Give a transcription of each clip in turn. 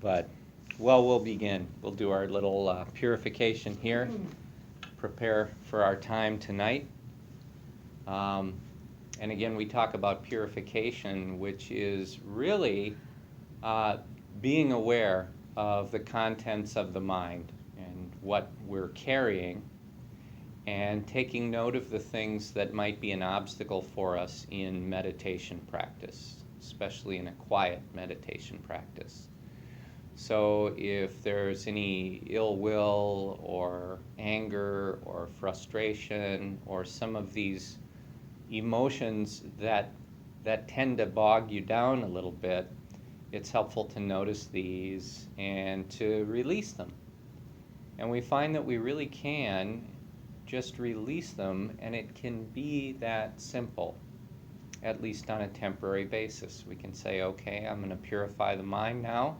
But, well, we'll begin. We'll do our little purification here, prepare for our time tonight. And again, we talk about purification, which is really being aware of the contents of the mind and what we're carrying, and taking note of the things that might be an obstacle for us in meditation practice, especially in a quiet meditation practice. So if there's any ill will or anger or frustration or some of these emotions that tend to bog you down a little bit, it's helpful to notice these and to release them. And we find that we really can just release them, and it can be that simple, at least on a temporary basis. We can say, okay, I'm going to purify the mind now.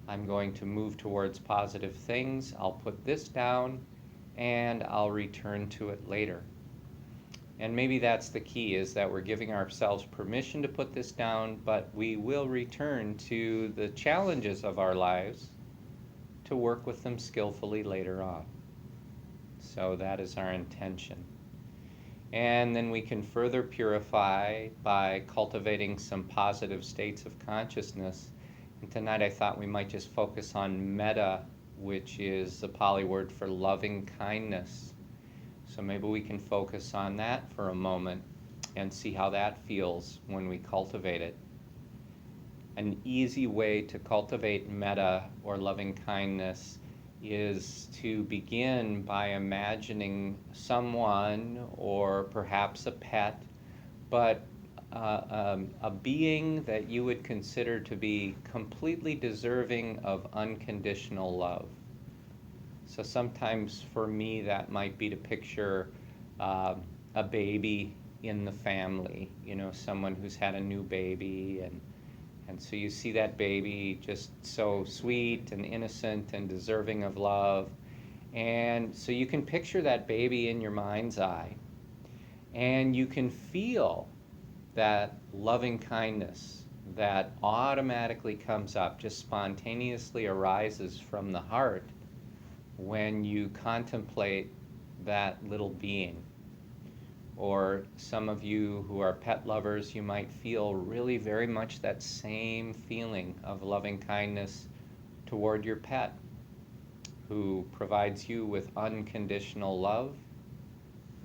I'm going to move towards positive things. I'll put this down, and I'll return to it later. And maybe that's the key, is that we're giving ourselves permission to put this down, but we will return to the challenges of our lives to work with them skillfully later on. So that is our intention. And then we can further purify by cultivating some positive states of consciousness. And tonight I thought we might just focus on metta, which is the Pali word for loving kindness. So maybe we can focus on that for a moment and see how that feels when we cultivate it. An easy way to cultivate metta or loving kindness is to begin by imagining someone, or perhaps a pet, but a being that you would consider to be completely deserving of unconditional love. So sometimes for me that might be to picture a baby in the family, someone who's had a new baby, and so you see that baby just so sweet and innocent and deserving of love. And so you can picture that baby in your mind's eye, and you can feel that loving kindness that automatically comes up, just spontaneously arises from the heart when you contemplate that little being. Or some of you who are pet lovers, you might feel really very much that same feeling of loving kindness toward your pet, who provides you with unconditional love,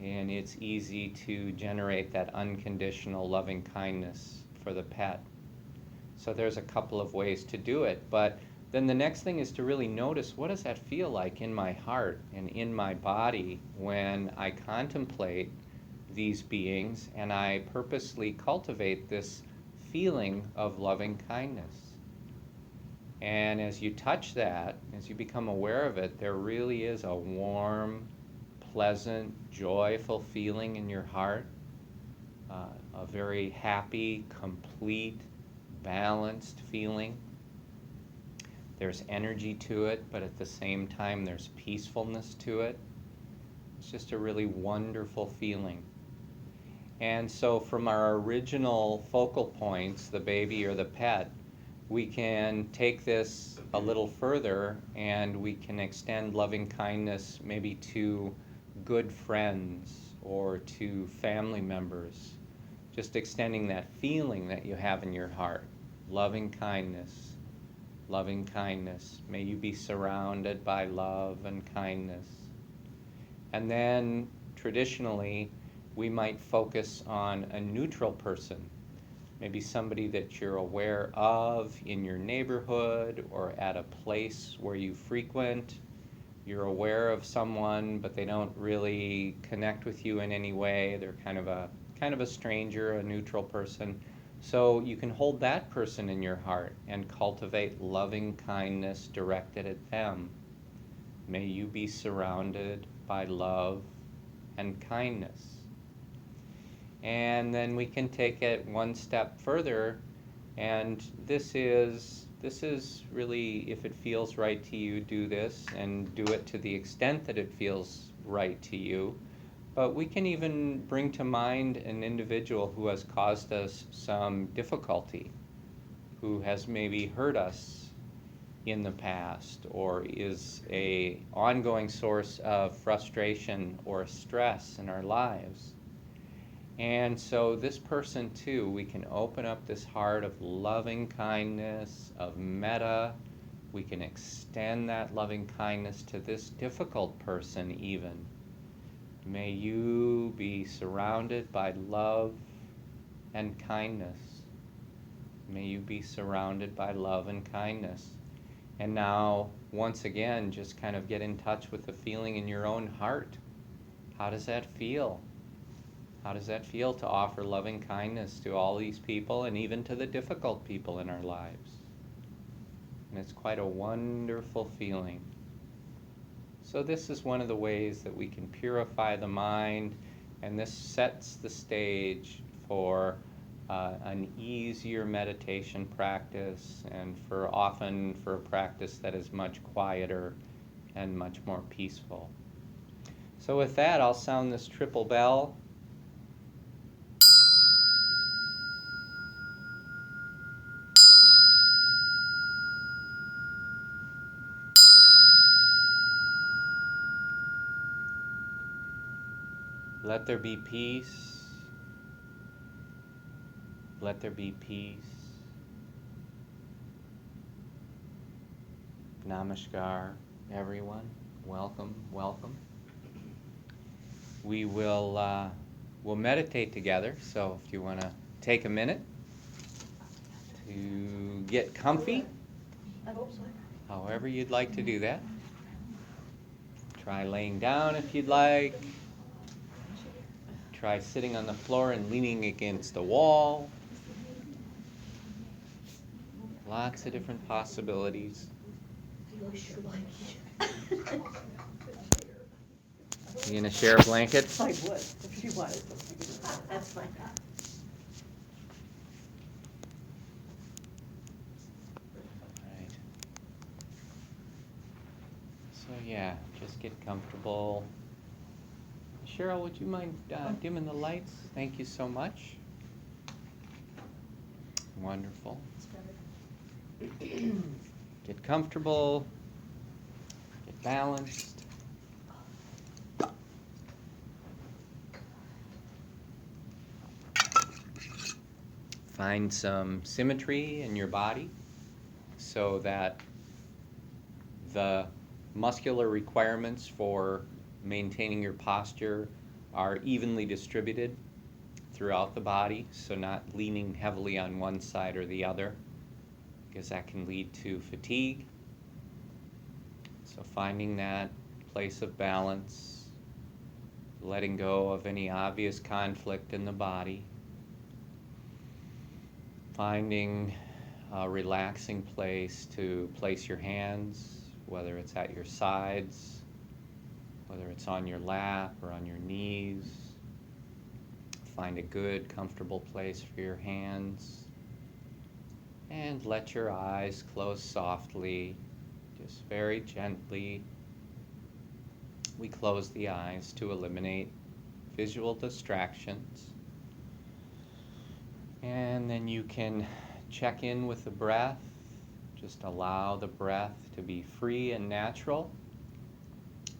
and it's easy to generate that unconditional loving kindness for the pet. So there's a couple of ways to do it, but then the next thing is to really notice, what does that feel like in my heart and in my body when I contemplate these beings and I purposely cultivate this feeling of loving kindness. And as you touch that, as you become aware of it, there really is a warm, pleasant, joyful feeling in your heart, a very happy, complete, balanced feeling. There's energy to it, but at the same time there's peacefulness to it. It's just a really wonderful feeling. And so from our original focal points, the baby or the pet, we can take this a little further, and we can extend loving kindness maybe to good friends or to family members. Just extending that feeling that you have in your heart. Loving kindness, loving kindness. May you be surrounded by love and kindness. And then traditionally, we might focus on a neutral person, maybe somebody that you're aware of in your neighborhood or at a place where you frequent. You're aware of someone, but they don't really connect with you in any way. They're kind of a stranger, a neutral person. So you can hold that person in your heart and cultivate loving kindness directed at them. May you be surrounded by love and kindness. And then we can take it one step further, and this is really, if it feels right to you, do this, and do it to the extent that it feels right to you. But we can even bring to mind an individual who has caused us some difficulty, who has maybe hurt us in the past, or is a ongoing source of frustration or stress in our lives. And so this person too, we can open up this heart of loving kindness, of metta. We can extend that loving kindness to this difficult person even. May you be surrounded by love and kindness. May you be surrounded by love and kindness. And now, once again, just kind of get in touch with the feeling in your own heart. How does that feel? How does that feel to offer loving kindness to all these people and even to the difficult people in our lives? And it's quite a wonderful feeling. So this is one of the ways that we can purify the mind, and this sets the stage for an easier meditation practice, and often for a practice that is much quieter and much more peaceful. So with that, I'll sound this triple bell. Let there be peace. Let there be peace. Namaskar, everyone. Welcome, welcome. We will we'll meditate together, so if you want to take a minute to get comfy, however you'd like to do that. Try laying down if you'd like. Try sitting on the floor and leaning against the wall. Lots of different possibilities. You gonna share a blanket? I would, if she wanted. That's fine. Right. So yeah, just get comfortable. Cheryl, would you mind dimming the lights? Thank you so much. Wonderful. Get comfortable. Get balanced. Find some symmetry in your body so that the muscular requirements for maintaining your posture are evenly distributed throughout the body, so not leaning heavily on one side or the other, because that can lead to fatigue. So finding that place of balance, letting go of any obvious conflict in the body, finding a relaxing place to place your hands, whether it's at your sides, whether it's on your lap or on your knees. Find a good, comfortable place for your hands. And let your eyes close softly, just very gently. We close the eyes to eliminate visual distractions. And then you can check in with the breath. Just allow the breath to be free and natural.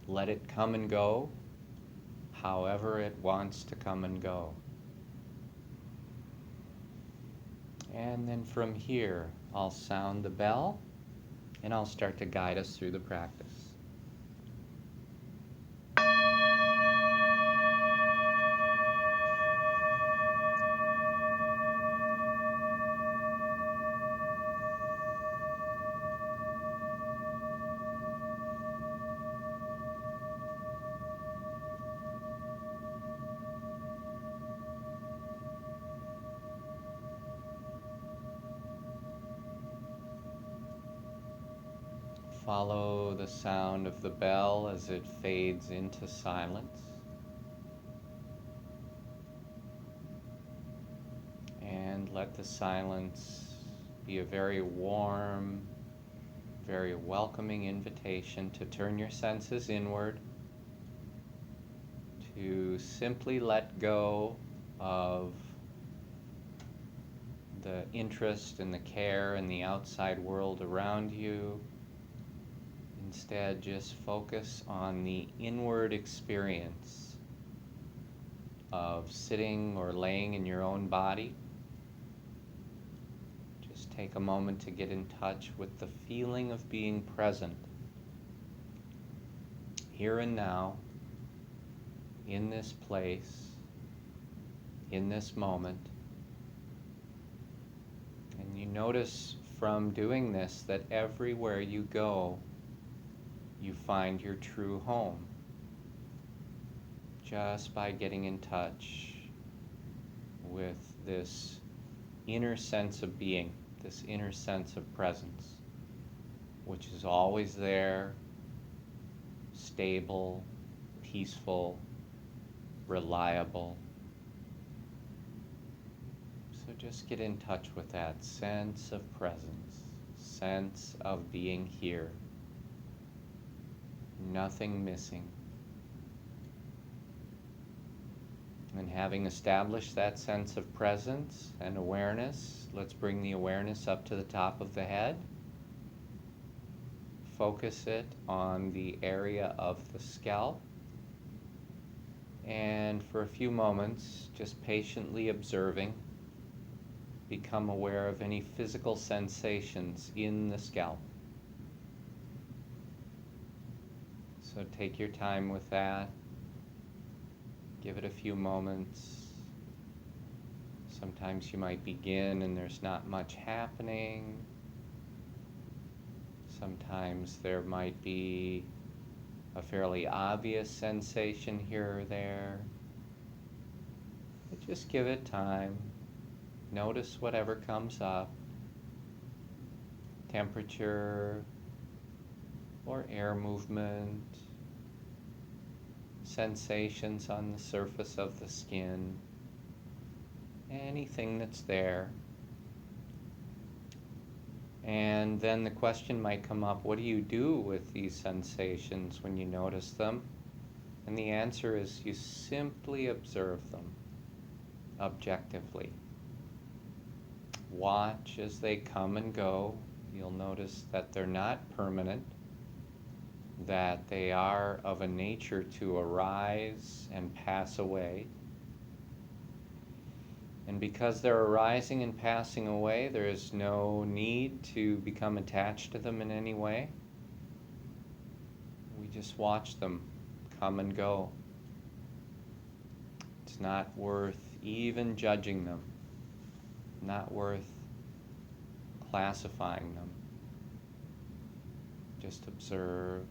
Let it come and go however it wants to come and go. And then from here, I'll sound the bell and I'll start to guide us through the practice. Follow the sound of the bell as it fades into silence. And let the silence be a very warm, very welcoming invitation to turn your senses inward, to simply let go of the interest and the care in the outside world around you. Instead, just focus on the inward experience of sitting or laying in your own body. Just take a moment to get in touch with the feeling of being present, here and now, in this place, in this moment. And you notice from doing this that everywhere you go, you find your true home, just by getting in touch with this inner sense of being, this inner sense of presence, which is always there, stable, peaceful, reliable. So just get in touch with that sense of presence, sense of being here. Nothing missing. And having established that sense of presence and awareness, let's bring the awareness up to the top of the head. Focus it on the area of the scalp. And for a few moments, just patiently observing, become aware of any physical sensations in the scalp. So take your time with that. Give it a few moments. Sometimes you might begin and there's not much happening. Sometimes there might be a fairly obvious sensation here or there. But just give it time. Notice whatever comes up. Temperature or air movement. Sensations on the surface of the skin. Anything that's there. And then the question might come up, what do you do with these sensations when you notice them? And the answer is you simply observe them objectively. Watch as they come and go. You'll notice that they're not permanent, that they are of a nature to arise and pass away. And because they're arising and passing away, there is no need to become attached to them in any way. We just watch them come and go. It's not worth even judging them, not worth classifying them. Just observe.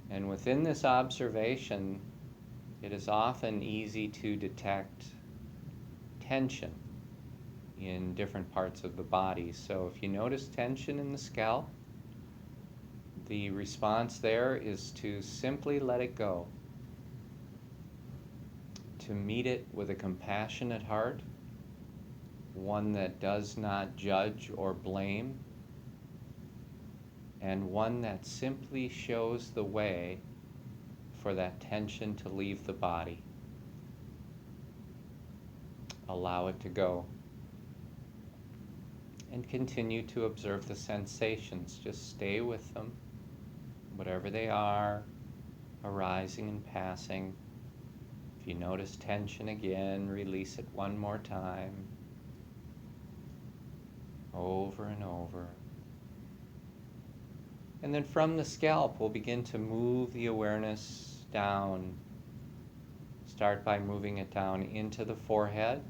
And within this observation, it is often easy to detect tension in different parts of the body. So if you notice tension in the scalp, the response there is to simply let it go, to meet it with a compassionate heart, one that does not judge or blame, and one that simply shows the way for that tension to leave the body. Allow it to go. And continue to observe the sensations. Just stay with them, whatever they are, arising and passing. If you notice tension again, release it one more time. Over and over. And then from the scalp, we'll begin to move the awareness down. Start by moving it down into the forehead,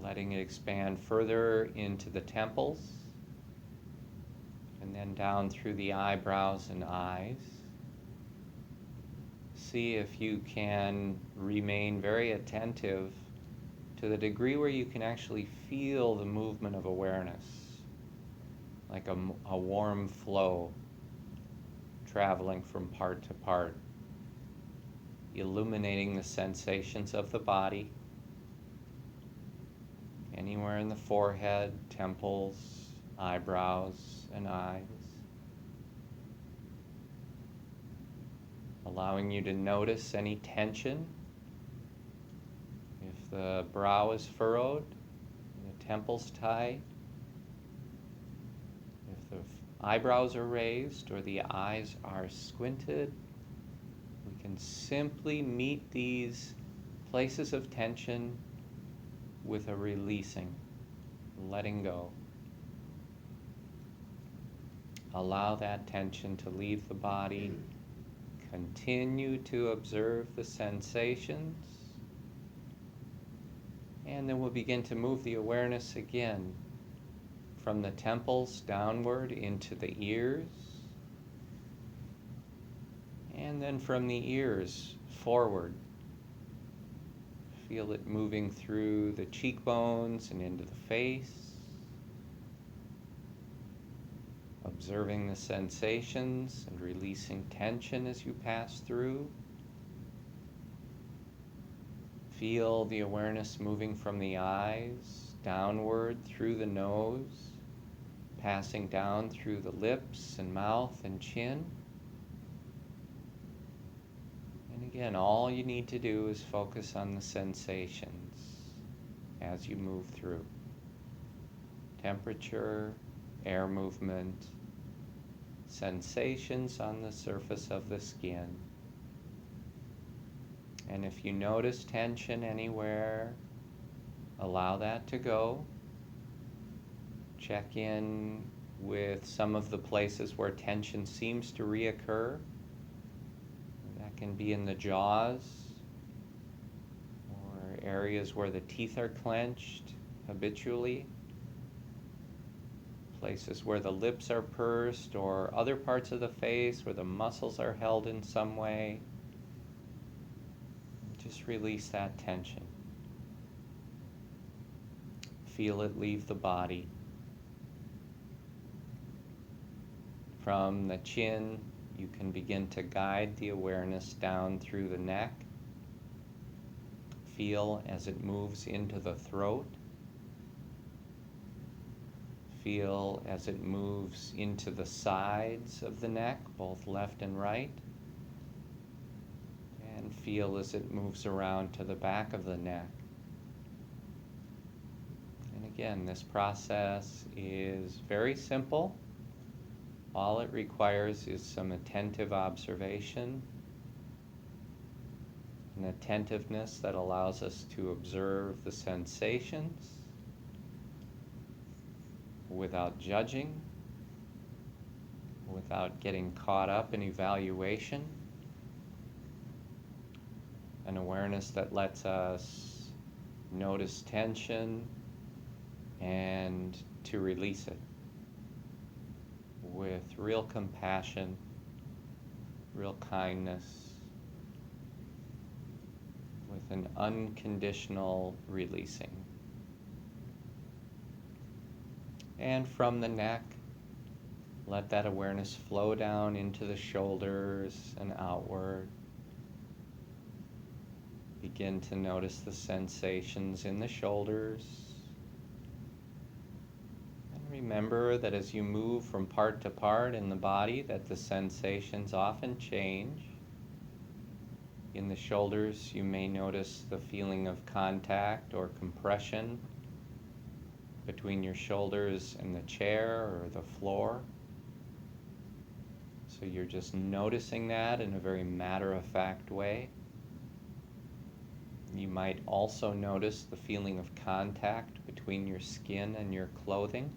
letting it expand further into the temples, and then down through the eyebrows and eyes. See if you can remain very attentive to the degree where you can actually feel the movement of awareness, like a warm flow traveling from part to part, illuminating the sensations of the body, anywhere in the forehead, temples, eyebrows, and eyes. Allowing you to notice any tension. If the brow is furrowed, the temples tight, if the eyebrows are raised or the eyes are squinted, we can simply meet these places of tension with a releasing, letting go. Allow that tension to leave the body. Continue to observe the sensations. And then we'll begin to move the awareness again from the temples downward into the ears. And then from the ears forward. Feel it moving through the cheekbones and into the face. Observing the sensations and releasing tension as you pass through. Feel the awareness moving from the eyes downward through the nose, passing down through the lips and mouth and chin. And again, all you need to do is focus on the sensations as you move through. Temperature, air movement, sensations on the surface of the skin. And if you notice tension anywhere, allow that to go. Check in with some of the places where tension seems to reoccur. That can be in the jaws, or areas where the teeth are clenched habitually. Places where the lips are pursed, or other parts of the face where the muscles are held in some way. Just release that tension. Feel it leave the body. From the chin, you can begin to guide the awareness down through the neck. Feel as it moves into the throat. Feel as it moves into the sides of the neck, both left and right. And feel as it moves around to the back of the neck. And again, this process is very simple. All it requires is some attentive observation, an attentiveness that allows us to observe the sensations without judging, without getting caught up in evaluation. An awareness that lets us notice tension and to release it with real compassion, real kindness, with an unconditional releasing. And from the neck, let that awareness flow down into the shoulders and outward. Begin to notice the sensations in the shoulders. And remember that as you move from part to part in the body, that the sensations often change. In the shoulders, you may notice the feeling of contact or compression between your shoulders and the chair or the floor. So you're just noticing that in a very matter-of-fact way. You might also notice the feeling of contact between your skin and your clothing.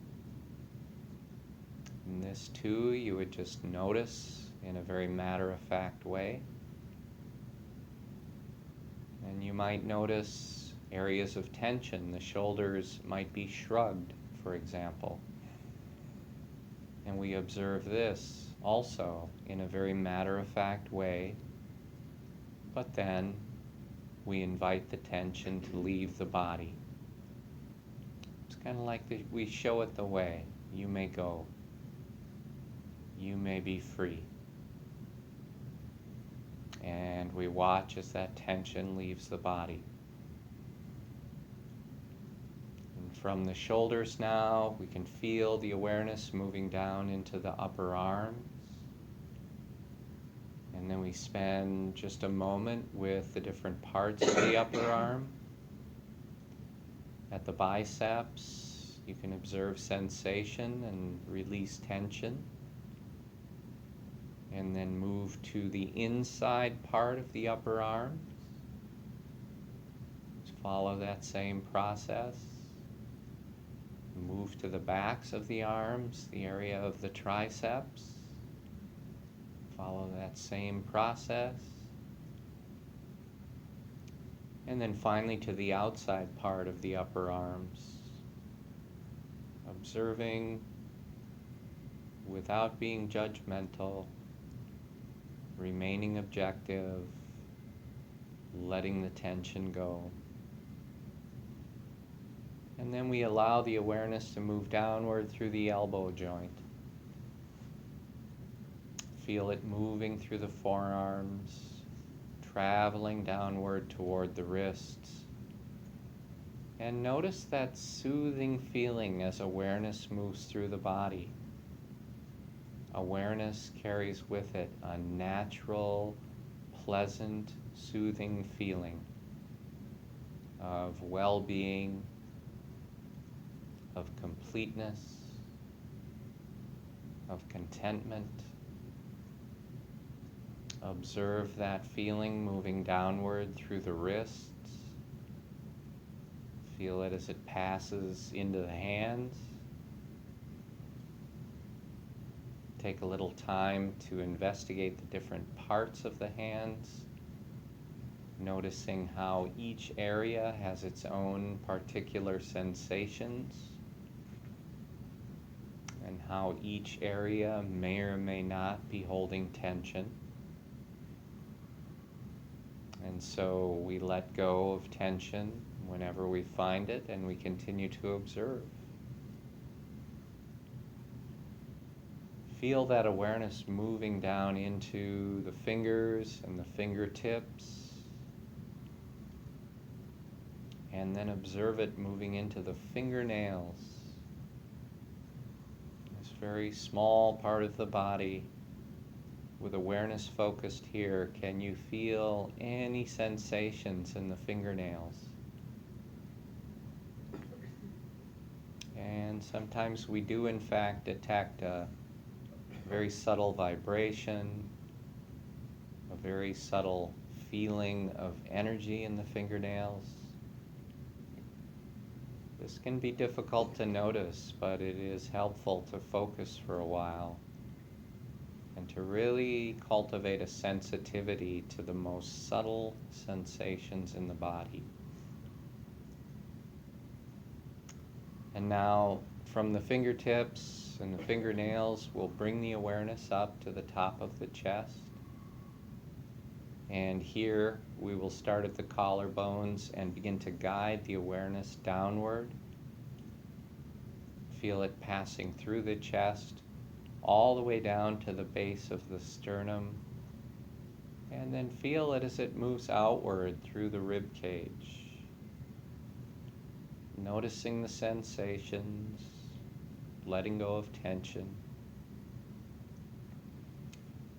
And this too, you would just notice in a very matter-of-fact way. And you might notice areas of tension. The shoulders might be shrugged, for example. And we observe this also in a very matter-of-fact way. But then we invite the tension to leave the body. It's kind of like we show it the way. You may go. You may be free. And we watch as that tension leaves the body. And from the shoulders now, we can feel the awareness moving down into the upper arms. And then we spend just a moment with the different parts of the upper arm. At the biceps, you can observe sensation and release tension. And then move to the inside part of the upper arms. Just follow that same process. Move to the backs of the arms, the area of the triceps. Follow that same process. And then finally to the outside part of the upper arms. Observing without being judgmental, remaining objective, letting the tension go. And then we allow the awareness to move downward through the elbow joint. Feel it moving through the forearms, traveling downward toward the wrists. And notice that soothing feeling as awareness moves through the body. Awareness carries with it a natural, pleasant, soothing feeling of well-being, of completeness, of contentment. Observe that feeling moving downward through the wrists. Feel it as it passes into the hands. Take a little time to investigate the different parts of the hands, noticing how each area has its own particular sensations, and how each area may or may not be holding tension. And so we let go of tension whenever we find it, and we continue to observe. Feel that awareness moving down into the fingers and the fingertips, and then observe it moving into the fingernails. This very small part of the body, with awareness focused here, can you feel any sensations in the fingernails? And sometimes we do in fact detect a very subtle vibration, a very subtle feeling of energy in the fingernails. This can be difficult to notice, but it is helpful to focus for a while and to really cultivate a sensitivity to the most subtle sensations in the body. And now, from the fingertips and the fingernails, we'll bring the awareness up to the top of the chest. And here we will start at the collarbones and begin to guide the awareness downward. Feel it passing through the chest, all the way down to the base of the sternum. And then feel it as it moves outward through the rib cage. Noticing the sensations, letting go of tension.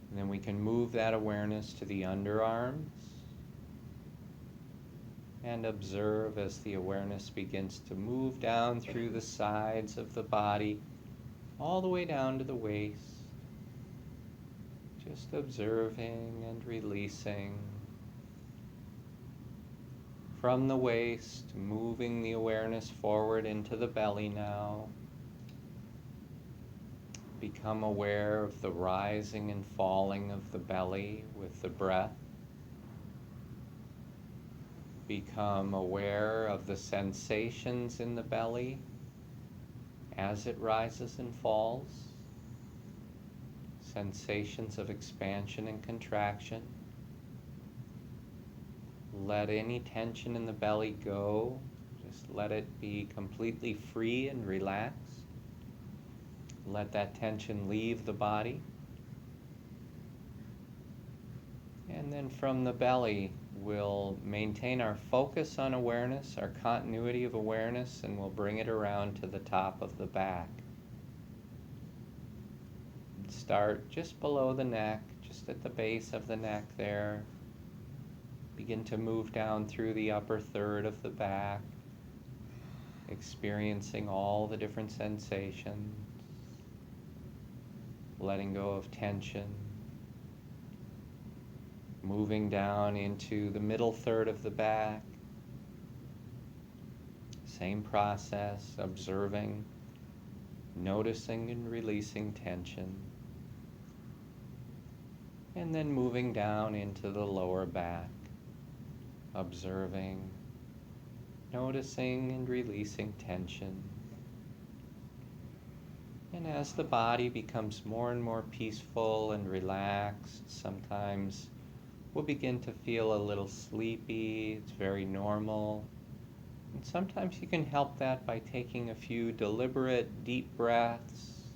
And then we can move that awareness to the underarms and observe as the awareness begins to move down through the sides of the body, all the way down to the waist. Just observing and releasing. From the waist, moving the awareness forward into the belly now. Become aware of the rising and falling of the belly with the breath. Become aware of the sensations in the belly as it rises and falls. Sensations of expansion and contraction. Let any tension in the belly go. Just let it be completely free and relaxed. Let that tension leave the body. And then from the belly, we'll maintain our focus on awareness, our continuity of awareness, and we'll bring it around to the top of the back. Start just below the neck, just at the base of the neck there. Begin to move down through the upper third of the back. experiencing all the different sensations, letting go of tension, moving down into the middle third of the back. Same process, observing, noticing and releasing tension. And then moving down into the lower back, observing, noticing and releasing tension. And as the body becomes more and more peaceful and relaxed, sometimes we'll begin to feel a little sleepy. It's very normal. And sometimes you can help that by taking a few deliberate, deep breaths,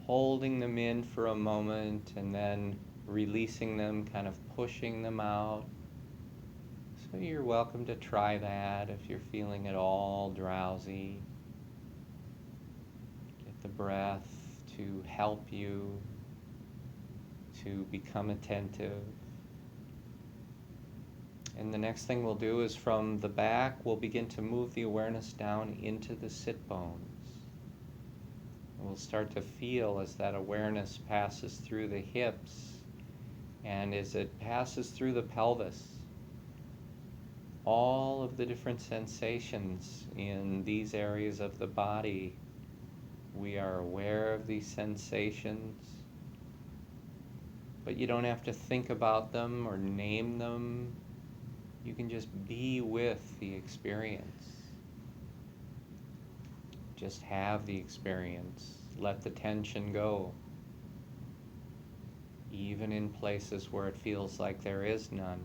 holding them in for a moment, and then releasing them, kind of pushing them out. So you're welcome to try that if you're feeling at all drowsy. Get the breath to help you to become attentive. And the next thing we'll do is from the back, we'll begin to move the awareness down into the sit bones. We'll start to feel as that awareness passes through the hips and as it passes through the pelvis. All of the different sensations in these areas of the body, we are aware of these sensations, but you don't have to think about them or name them. You can just be with the experience. Just have the experience. Let the tension go. Even in places where it feels like there is none.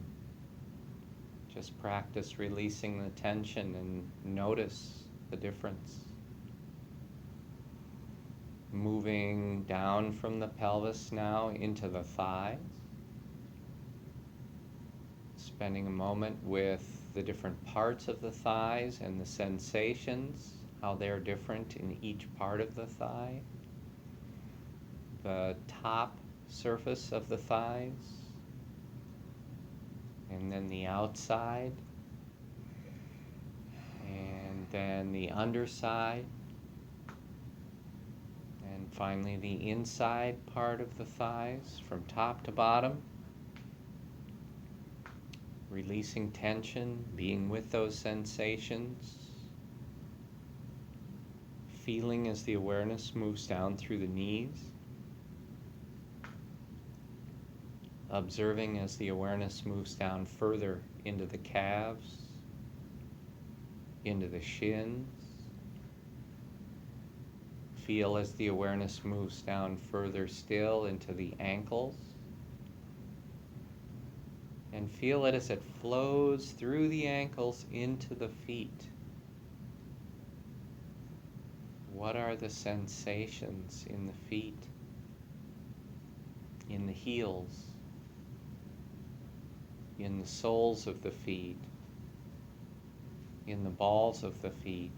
Just practice releasing the tension and notice the difference. Moving down from the pelvis now into the thighs. Spending a moment with the different parts of the thighs and the sensations, how they're different in each part of the thigh. The top surface of the thighs, and then the outside, and then the underside, and finally the inside part of the thighs from top to bottom. Releasing tension, being with those sensations, feeling as the awareness moves down through the knees, observing as the awareness moves down further into the calves, into the shins. Feel as the awareness moves down further still into the ankles. And feel it as it flows through the ankles into the feet. What are the sensations in the feet, in the heels, in the soles of the feet, in the balls of the feet,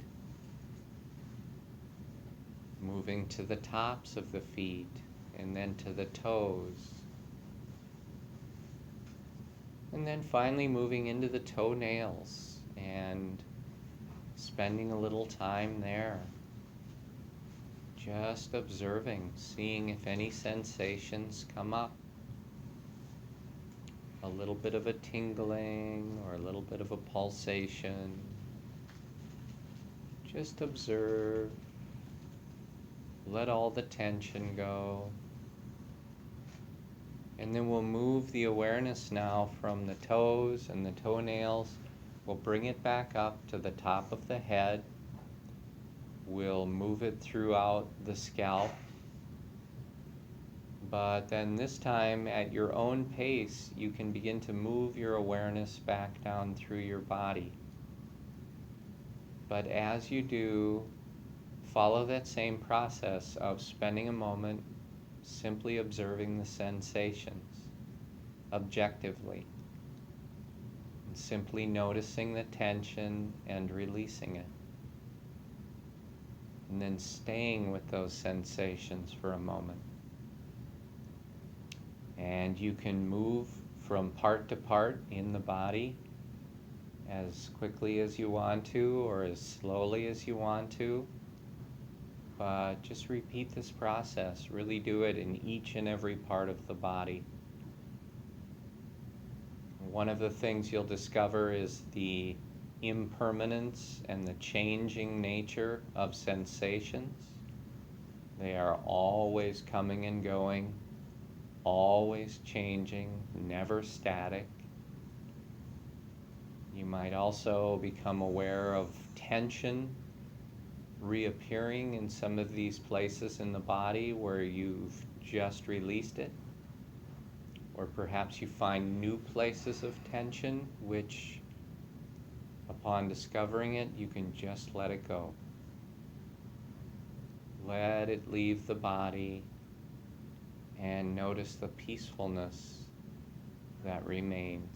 moving to the tops of the feet and then to the toes. And then finally moving into the toenails and spending a little time there. Just observing, seeing if any sensations come up. A little bit of a tingling or a little bit of a pulsation. Just observe. Let all the tension go. And then we'll move the awareness now from the toes and the toenails. We'll bring it back up to the top of the head. We'll move it throughout the scalp. But then this time, at your own pace, you can begin to move your awareness back down through your body. But as you do, follow that same process of spending a moment simply observing the sensations objectively, and simply noticing the tension and releasing it, and then staying with those sensations for a moment. And you can move from part to part in the body as quickly as you want to or as slowly as you want to. But just repeat this process. Really do it in each and every part of the body. One of the things you'll discover is the impermanence and the changing nature of sensations. They are always coming and going, always changing, never static. You might also become aware of tension reappearing in some of these places in the body where you've just released it. Or perhaps you find new places of tension which, upon discovering it, you can just let it go. Let it leave the body and notice the peacefulness that remains.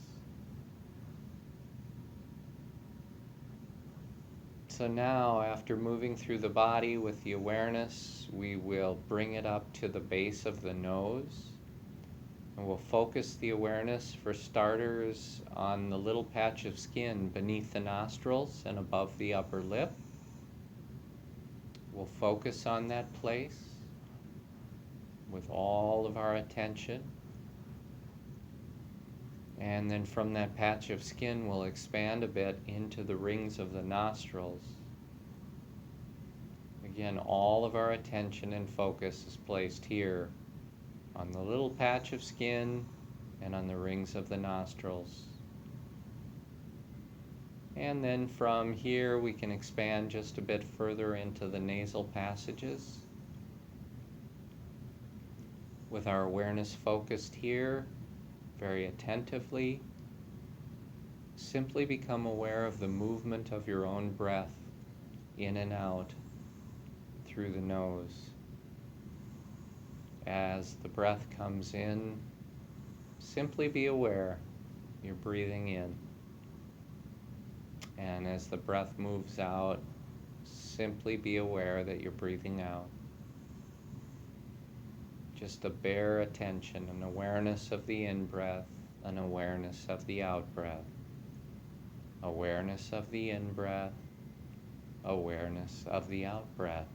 So now, after moving through the body with the awareness, we will bring it up to the base of the nose. And we'll focus the awareness, for starters, on the little patch of skin beneath the nostrils and above the upper lip. We'll focus on that place with all of our attention. And then from that patch of skin, we'll expand a bit into the rings of the nostrils. Again, all of our attention and focus is placed here on the little patch of skin and on the rings of the nostrils. And then from here we can expand just a bit further into the nasal passages. With our awareness focused here, very attentively, simply become aware of the movement of your own breath in and out through the nose. As the breath comes in, simply be aware you're breathing in. And as the breath moves out, simply be aware that you're breathing out. Just a bare attention, an awareness of the in-breath, an awareness of the out-breath. Awareness of the in-breath, awareness of the out-breath.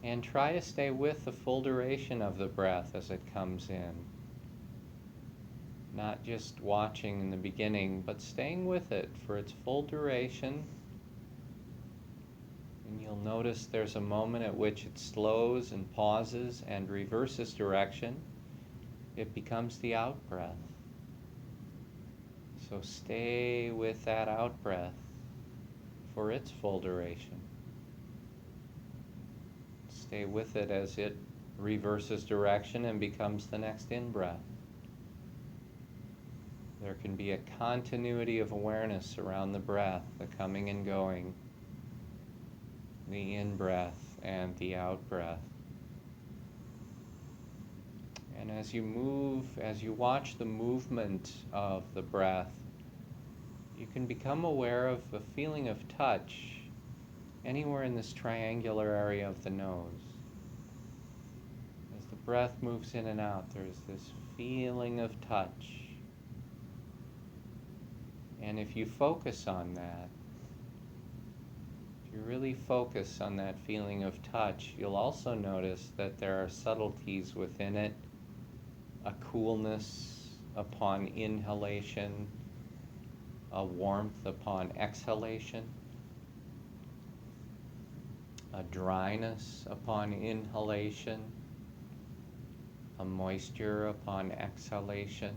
And try to stay with the full duration of the breath as it comes in. Not just watching in the beginning, but staying with it for its full duration. And you'll notice there's a moment at which it slows and pauses and reverses direction. It becomes the out-breath. So stay with that out-breath for its full duration. Stay with it as it reverses direction and becomes the next in-breath. There can be a continuity of awareness around the breath, the coming and going, the in-breath and the out-breath. And as you move, as you watch the movement of the breath, you can become aware of a feeling of touch anywhere in this triangular area of the nose. As the breath moves in and out, there's this feeling of touch. And if you focus on that, if you really focus on that feeling of touch, you'll also notice that there are subtleties within it, a coolness upon inhalation, a warmth upon exhalation, a dryness upon inhalation, a moisture upon exhalation.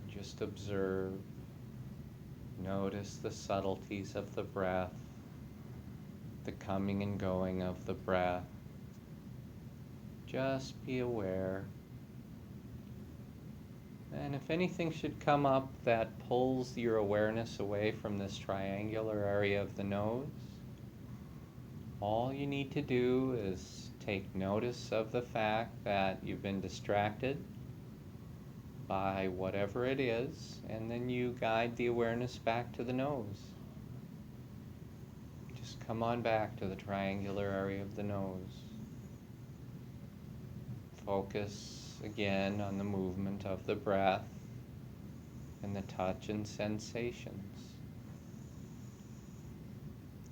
Just observe, notice the subtleties of the breath, the coming and going of the breath. Just be aware. And if anything should come up that pulls your awareness away from this triangular area of the nose, all you need to do is take notice of the fact that you've been distracted by whatever it is, and then you guide the awareness back to the nose. Just come on back to the triangular area of the nose. Focus again on the movement of the breath and the touch and sensations.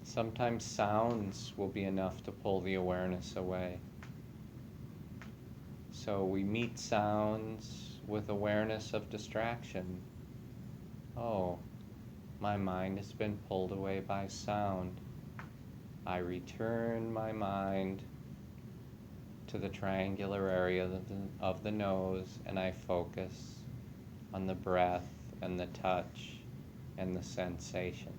Sometimes sounds will be enough to pull the awareness away. So we meet sounds with awareness of distraction. Oh, my mind has been pulled away by sound. I return my mind to the triangular area of the nose, and I focus on the breath and the touch and the sensations.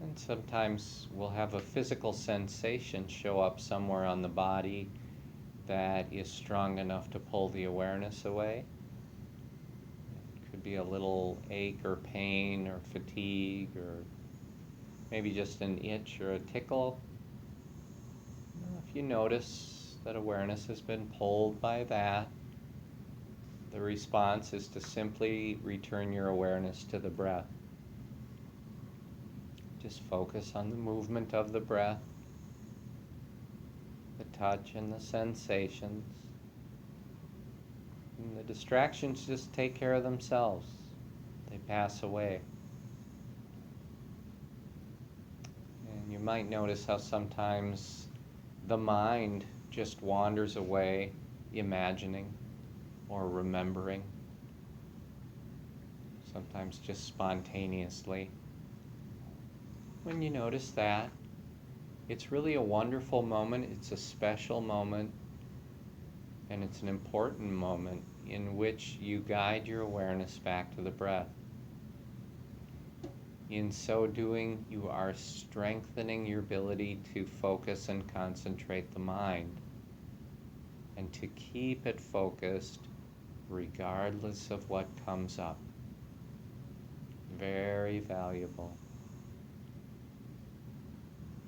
And sometimes we'll have a physical sensation show up somewhere on the body that is strong enough to pull the awareness away. It could be a little ache or pain or fatigue, or maybe just an itch or a tickle. If you notice that awareness has been pulled by that, the response is to simply return your awareness to the breath. Just focus on the movement of the breath, the touch and the sensations. And the distractions just take care of themselves. They pass away. And you might notice how sometimes the mind just wanders away, imagining or remembering, sometimes just spontaneously. When you notice that, it's really a wonderful moment, it's a special moment, and it's an important moment in which you guide your awareness back to the breath. In so doing, you are strengthening your ability to focus and concentrate the mind, and to keep it focused regardless of what comes up. Very valuable.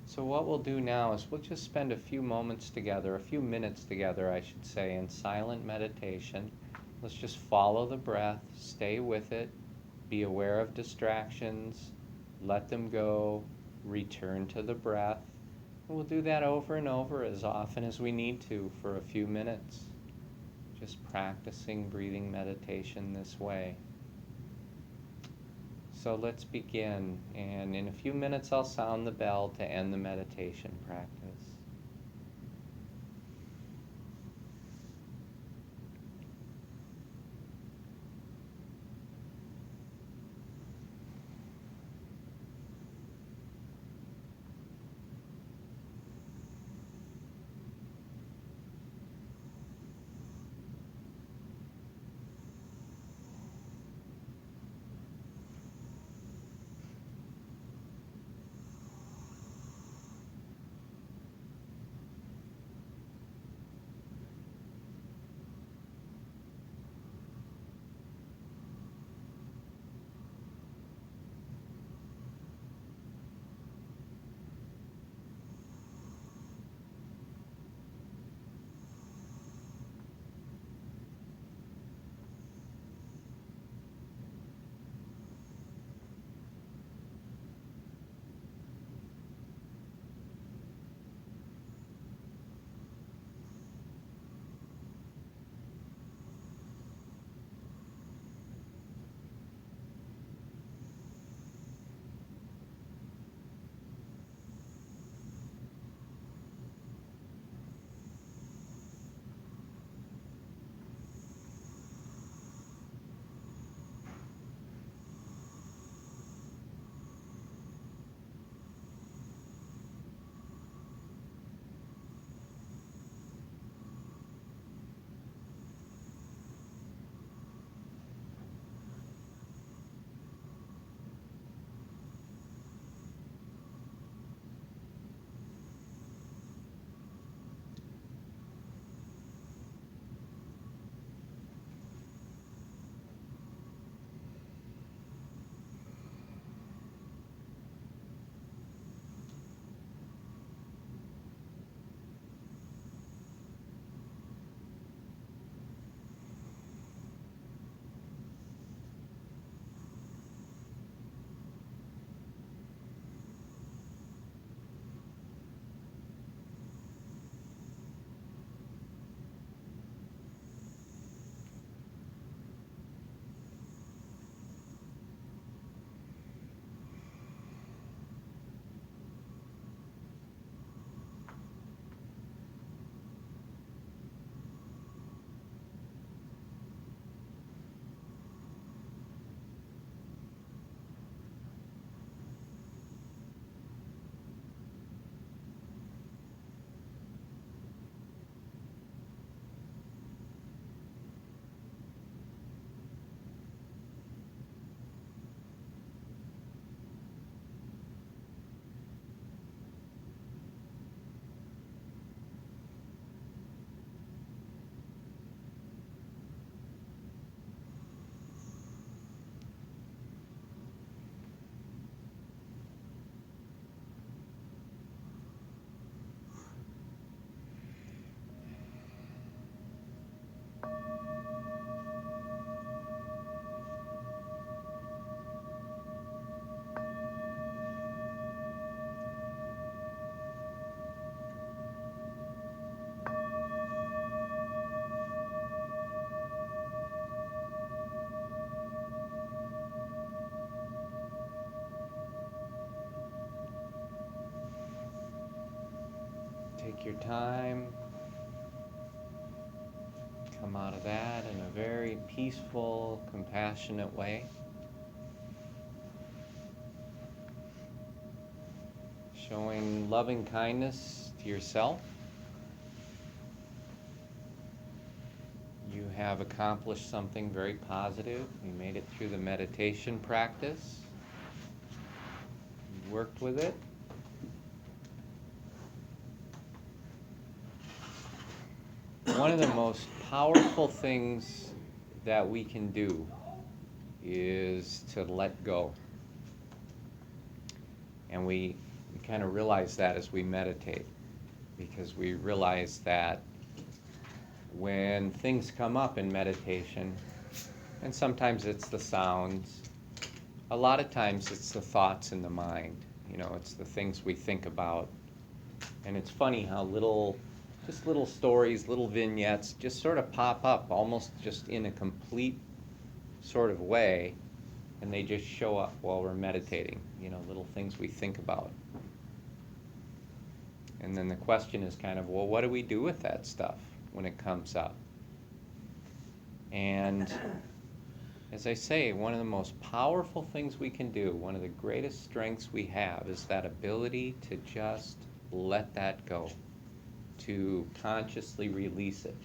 So what we'll do now is we'll just spend a few moments together, a few minutes together, I should say, in silent meditation. Let's just follow the breath, stay with it, be aware of distractions, let them go, return to the breath. And we'll do that over and over as often as we need to for a few minutes. Just practicing breathing meditation this way. So let's begin, and in a few minutes I'll sound the bell to end the meditation practice. Take your time. Come out of that in a very peaceful, compassionate way. Showing loving kindness to yourself. You have accomplished something very positive. You made it through the meditation practice. You worked with it. One of the most powerful things that we can do is to let go. And we kind of realize that as we meditate, because we realize that when things come up in meditation, and sometimes it's the sounds, a lot of times it's the thoughts in the mind, it's the things we think about. And it's funny how little stories, little vignettes just sort of pop up almost just in a complete sort of way, and they just show up while we're meditating, little things we think about. And then the question is kind of, well, what do we do with that stuff when it comes up? And as I say, one of the most powerful things we can do, one of the greatest strengths we have, is that ability to just let that go, to consciously release it.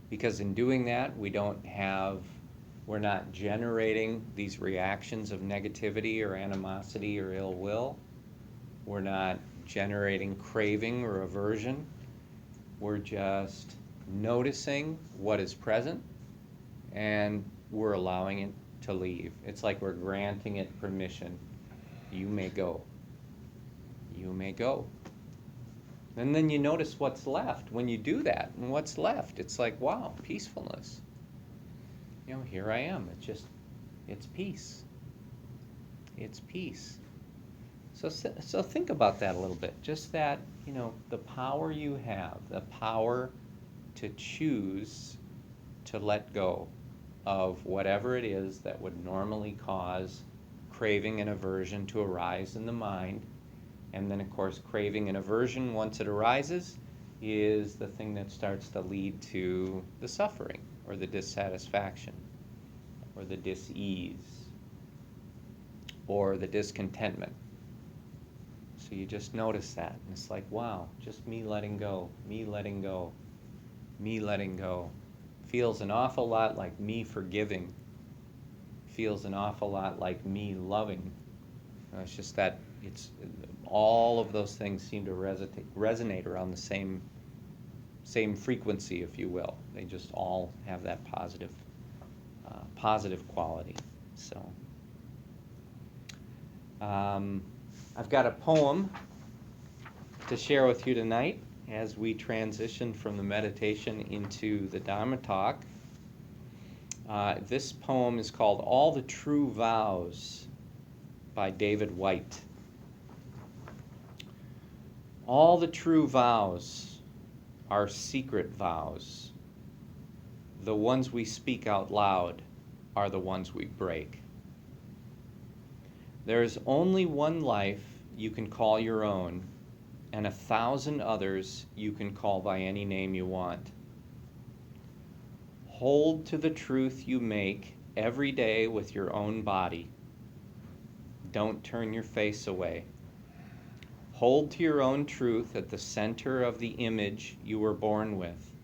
Because in doing that, we're not generating these reactions of negativity or animosity or ill will. We're not generating craving or aversion. We're just noticing what is present, and we're allowing it to leave. It's like we're granting it permission. You may go. You may go. And then you notice what's left when you do that. And what's left? It's like, wow, peacefulness. Here I am. It's peace. It's peace. So think about that a little bit. Just that, the power you have, the power to choose to let go of whatever it is that would normally cause craving and aversion to arise in the mind. And then, of course, craving and aversion, once it arises, is the thing that starts to lead to the suffering, or the dissatisfaction, or the dis-ease, or the discontentment. So you just notice that, and it's like, wow, just me letting go, me letting go, me letting go. Feels an awful lot like me forgiving. Feels an awful lot like me loving. It's just that all of those things seem to resonate around the same frequency, if you will. They just all have that positive quality. So I've got a poem to share with you tonight as we transition from the meditation into the Dhamma talk. This poem is called All the True Vows by David White. All the true vows are secret vows. The ones we speak out loud are the ones we break. There is only one life you can call your own, and 1,000 others you can call by any name you want. Hold to the truth you make every day with your own body. Don't turn your face away. Hold to your own truth at the center of the image you were born with.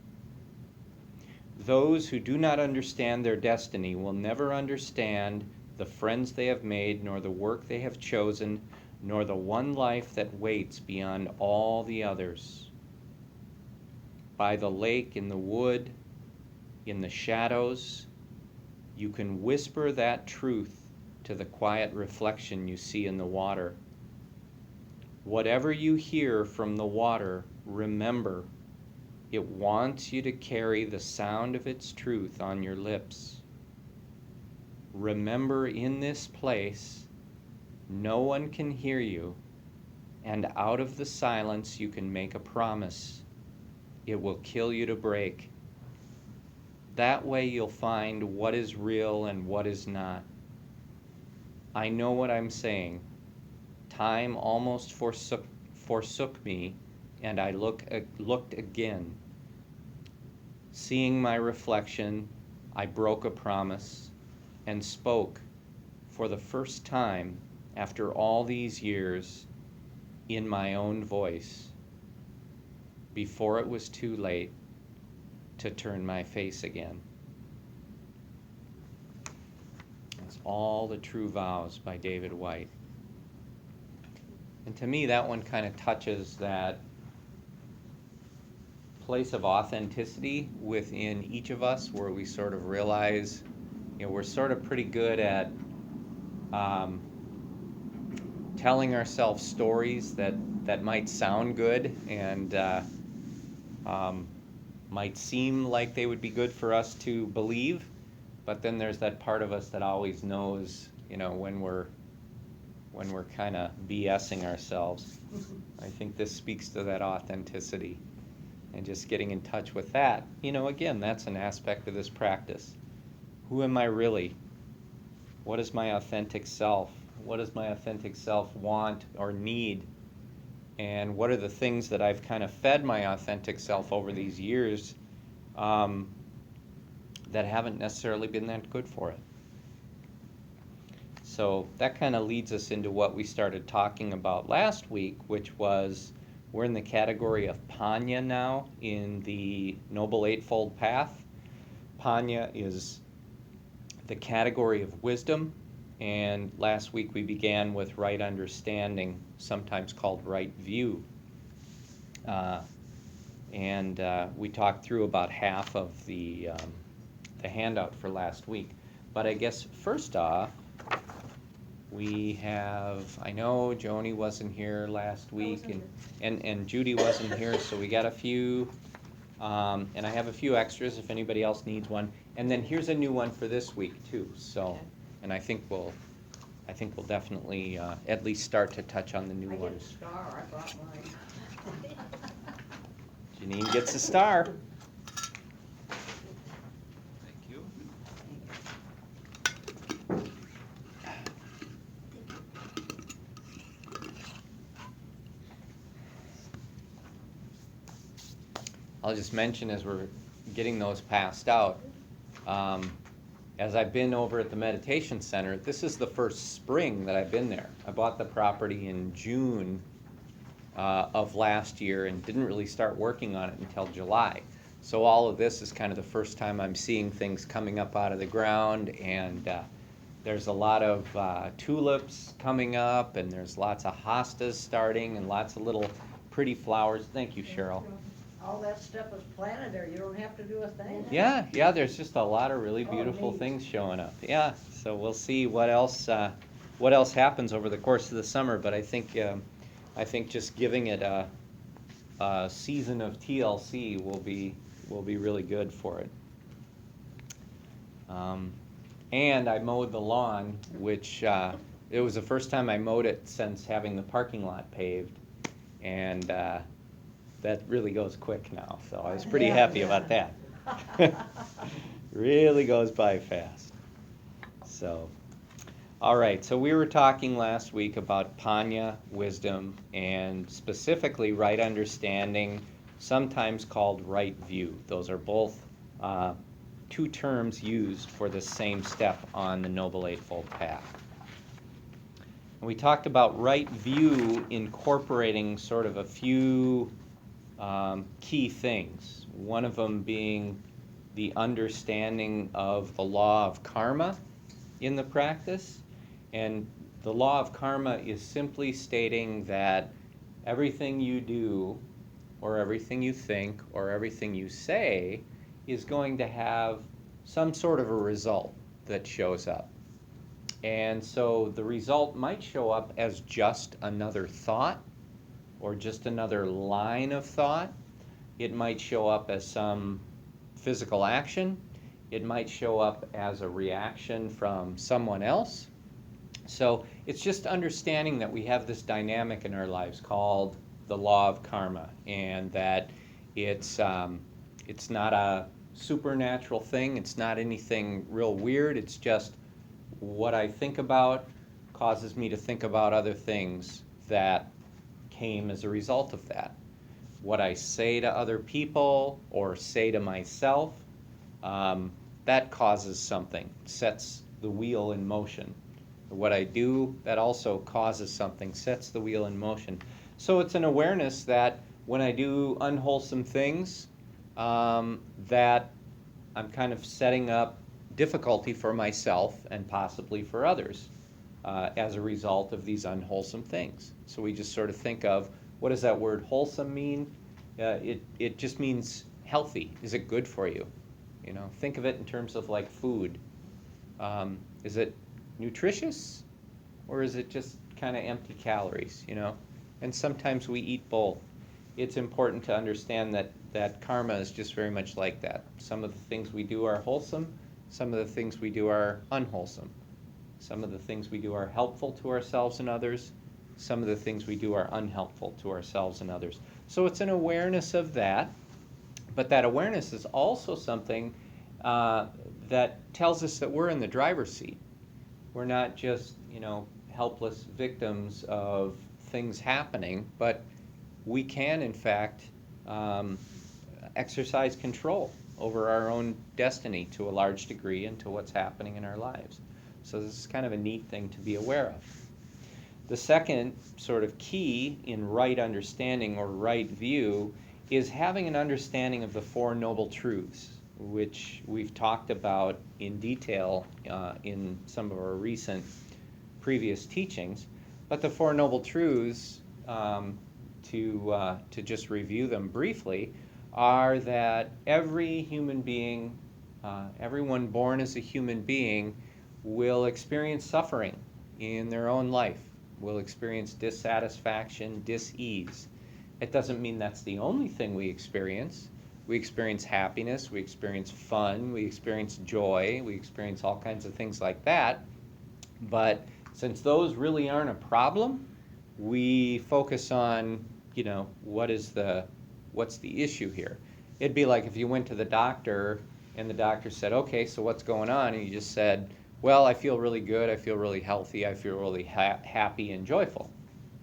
Those who do not understand their destiny will never understand the friends they have made, nor the work they have chosen, nor the one life that waits beyond all the others. By the lake, in the wood, in the shadows, you can whisper that truth to the quiet reflection you see in the water. Whatever you hear from the water, remember, it wants you to carry the sound of its truth on your lips. Remember, in this place, no one can hear you, and out of the silence you can make a promise. It will kill you to break. That way you'll find what is real and what is not. I know what I'm saying. Time almost forsook me and I looked again. Seeing my reflection, I broke a promise and spoke for the first time after all these years in my own voice, before it was too late to turn my face again. That's All the True Vows by David White. And to me, that one kind of touches that place of authenticity within each of us, where we sort of realize, we're sort of pretty good at telling ourselves stories that might sound good and might seem like they would be good for us to believe, but then there's that part of us that always knows, when we're kind of BSing ourselves. I think this speaks to that authenticity and just getting in touch with that. Again, that's an aspect of this practice. Who am I really? What is my authentic self? What does my authentic self want or need? And what are the things that I've kind of fed my authentic self over these years that haven't necessarily been that good for it? So that kind of leads us into what we started talking about last week, which was we're in the category of Panya now in the Noble Eightfold Path. Panya is the category of wisdom, and last week we began with right understanding, sometimes called right view. And we talked through about half of the handout for last week. But I guess first off, we have, I know Joni wasn't here last week, and Judy wasn't here, so we got a few, and I have a few extras if anybody else needs one. And then here's a new one for this week too. So, and I think we'll definitely at least start to touch on the new ones. I get a star. I brought mine. Janine gets a star. Thank you. I'll just mention as we're getting those passed out, as I've been over at the meditation center, this is the first spring that I've been there. I bought the property in June of last year and didn't really start working on it until July. So all of this is kind of the first time I'm seeing things coming up out of the ground, and there's a lot of tulips coming up, and there's lots of hostas starting and lots of little pretty flowers. Thank you, Cheryl. All that stuff is planted there. You don't have to do a thing. Yeah, there's just a lot of really beautiful things showing up. Yeah, so we'll see what else happens over the course of the summer. But I think just giving it a season of TLC will be really good for it. And I mowed the lawn, which it was the first time I mowed it since having the parking lot paved, and that really goes quick now, so I was pretty happy about that. Really goes by fast. So, all right, so we were talking last week about Panya, wisdom, and specifically right understanding, sometimes called right view. Those are both two terms used for the same step on the Noble Eightfold Path. And we talked about right view incorporating sort of a few key things. One of them being the understanding of the law of karma in the practice. And the law of karma is simply stating that everything you do, or everything you think, or everything you say is going to have some sort of a result that shows up. And so the result might show up as just another thought, or just another line of thought. It might show up as some physical action. It might show up as a reaction from someone else. So it's just understanding that we have this dynamic in our lives called the law of karma, and that it's not a supernatural thing. It's not anything real weird. It's just what I think about causes me to think about other things that came as a result of that. what I say to other people or say to myself, that causes something, sets the wheel in motion. What I do, that also causes something, sets the wheel in motion. So it's an awareness that when I do unwholesome things, that I'm kind of setting up difficulty for myself and possibly for others as a result of these unwholesome things. So we just sort of think of, what does that word wholesome mean? It just means healthy. Is it good for you? You know, think of it in terms of like food. Is it nutritious, or is it just kind of empty calories, you know? And sometimes we eat both. It's important to understand that karma is just very much like that. Some of the things we do are wholesome, some of the things we do are unwholesome. Some of the things we do are helpful to ourselves and others. Some of the things we do are unhelpful to ourselves and others. So it's an awareness of that, but that awareness is also something that tells us that we're in the driver's seat. We're not just, helpless victims of things happening, but we can, in fact, exercise control over our own destiny to a large degree and to what's happening in our lives. So this is kind of a neat thing to be aware of. The second sort of key in right understanding or right view is having an understanding of the Four Noble Truths, which we've talked about in detail in some of our recent previous teachings. But the Four Noble Truths, to just review them briefly, are that every human being, everyone born as a human being, will experience suffering in their own life, will experience dissatisfaction, dis-ease. It doesn't mean that's the only thing we experience. We experience happiness, we experience fun, we experience joy, we experience all kinds of things like that. But since those really aren't a problem, we focus on, what's the issue here? It'd be like if you went to the doctor and the doctor said, okay, so what's going on? And you just said, well, I feel really good, I feel really healthy, I feel really happy and joyful.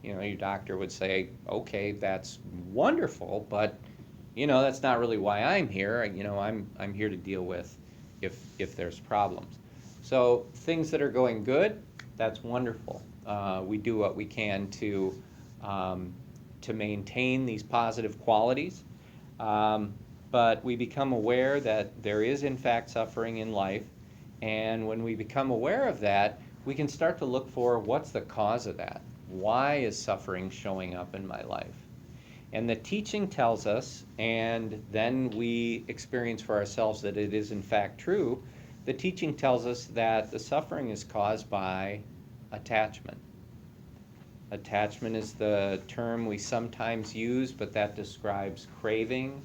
Your doctor would say, okay, that's wonderful, but that's not really why I'm here. I'm here to deal with if there's problems. So things that are going good, that's wonderful. We do what we can to maintain these positive qualities, but we become aware that there is in fact suffering in life, and when we become aware of that, we can start to look for what's the cause of that. Why is suffering showing up in my life? And the teaching tells us, and then we experience for ourselves that it is in fact true, the teaching tells us that the suffering is caused by attachment. Attachment is the term we sometimes use, but that describes craving,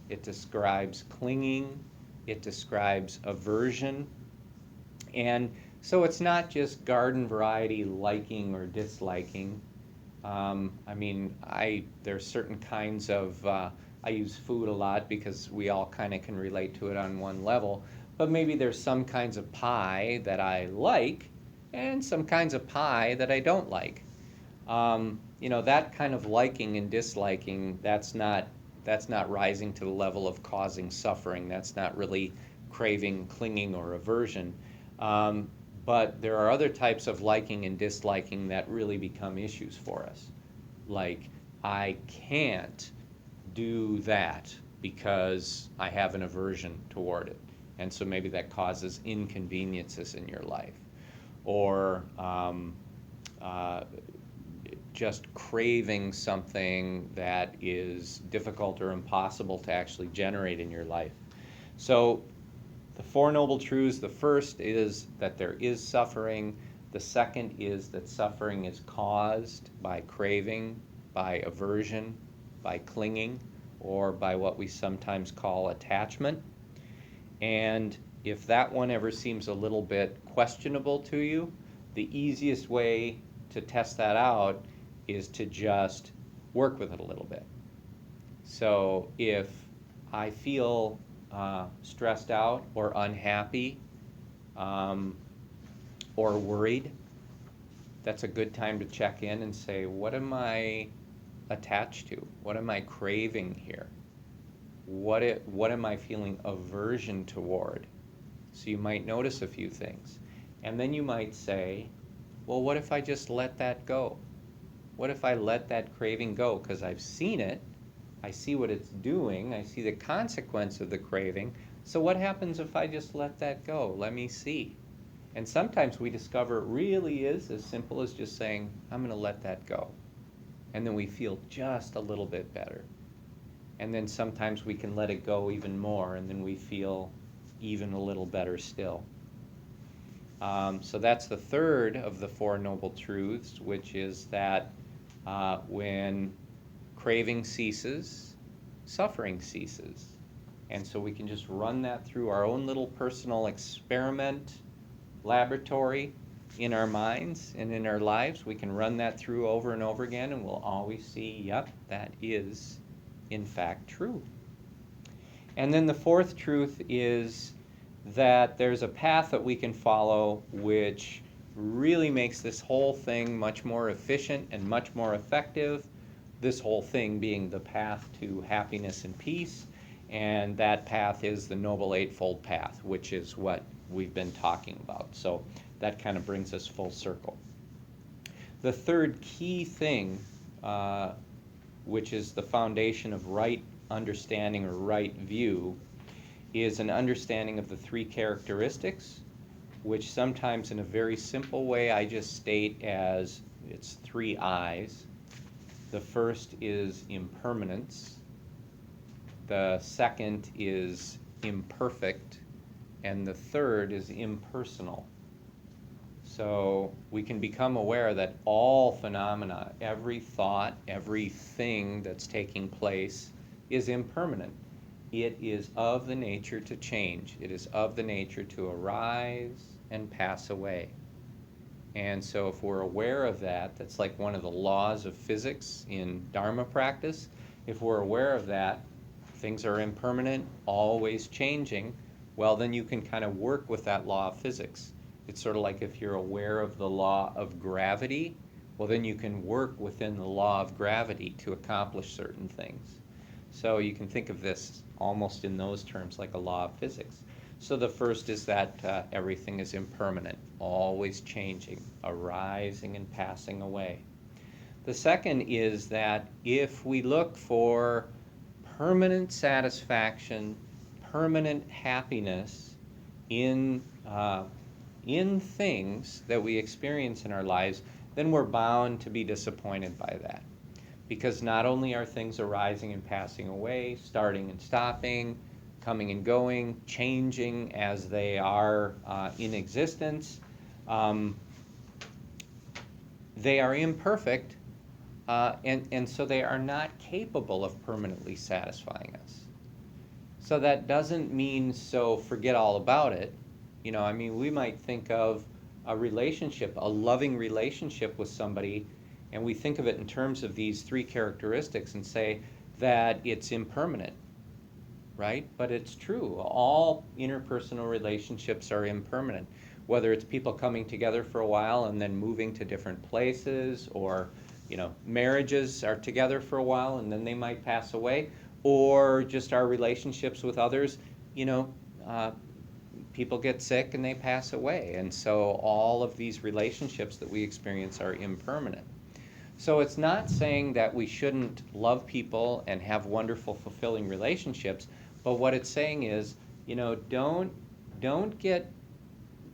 it describes clinging, it describes aversion. And so it's not just garden variety liking or disliking. There's certain kinds of, I use food a lot because we all kind of can relate to it on one level, but maybe there's some kinds of pie that I like and some kinds of pie that I don't like. That kind of liking and disliking, that's not rising to the level of causing suffering. That's not really craving, clinging, or aversion. But there are other types of liking and disliking that really become issues for us. Like, I can't do that because I have an aversion toward it. And so maybe that causes inconveniences in your life. Or just craving something that is difficult or impossible to actually generate in your life. So the Four Noble Truths, the first is that there is suffering. The second is that suffering is caused by craving, by aversion, by clinging, or by what we sometimes call attachment. And if that one ever seems a little bit questionable to you, the easiest way to test that out is to just work with it a little bit. So if I feel stressed out or unhappy or worried, that's a good time to check in and say, what am I attached to? What am I craving here? What am I feeling aversion toward? So you might notice a few things. And then you might say, well, what if I just let that go? What if I let that craving go? Because I've seen it, I see what it's doing, I see the consequence of the craving. So what happens if I just let that go? Let me see. And sometimes we discover it really is as simple as just saying, I'm going to let that go. And then we feel just a little bit better. And then sometimes we can let it go even more, and then we feel even a little better still. So that's the third of the Four Noble Truths, which is that when craving ceases, suffering ceases. And so we can just run that through our own little personal experiment laboratory in our minds and in our lives. We can run that through over and over again, and we'll always see, yep, that is in fact true. And then the fourth truth is that there's a path that we can follow which really makes this whole thing much more efficient and much more effective. This whole thing being the path to happiness and peace, and that path is the Noble Eightfold Path, which is what we've been talking about. So that kind of brings us full circle. The third key thing, which is the foundation of right understanding or right view, is an understanding of the three characteristics, which sometimes in a very simple way I just state as it's 3 I's. The first is impermanence, the second is imperfect, and the third is impersonal. So we can become aware that all phenomena, every thought, everything that's taking place is impermanent. It is of the nature to change. It is of the nature to arise and pass away. And so if we're aware of that, that's like one of the laws of physics in Dharma practice. If we're aware of that, things are impermanent, always changing, well, then you can kind of work with that law of physics. It's sort of like if you're aware of the law of gravity, well, then you can work within the law of gravity to accomplish certain things. So you can think of this almost in those terms, like a law of physics. So the first is that everything is impermanent, always changing, arising and passing away. The second is that if we look for permanent satisfaction, permanent happiness in things that we experience in our lives, then we're bound to be disappointed by that. Because not only are things arising and passing away, starting and stopping, coming and going, changing as they are in existence, they are imperfect, and so they are not capable of permanently satisfying us. So that doesn't mean so forget all about it. You know, I mean, we might think of a relationship, a loving relationship with somebody, and we think of it in terms of these three characteristics and say that it's impermanent, right? But it's true. All interpersonal relationships are impermanent. Whether it's people coming together for a while and then moving to different places, or, you know, marriages are together for a while and then they might pass away, or just our relationships with others, you know, people get sick and they pass away. And so all of these relationships that we experience are impermanent. So it's not saying that we shouldn't love people and have wonderful, fulfilling relationships, but what it's saying is, you know, don't get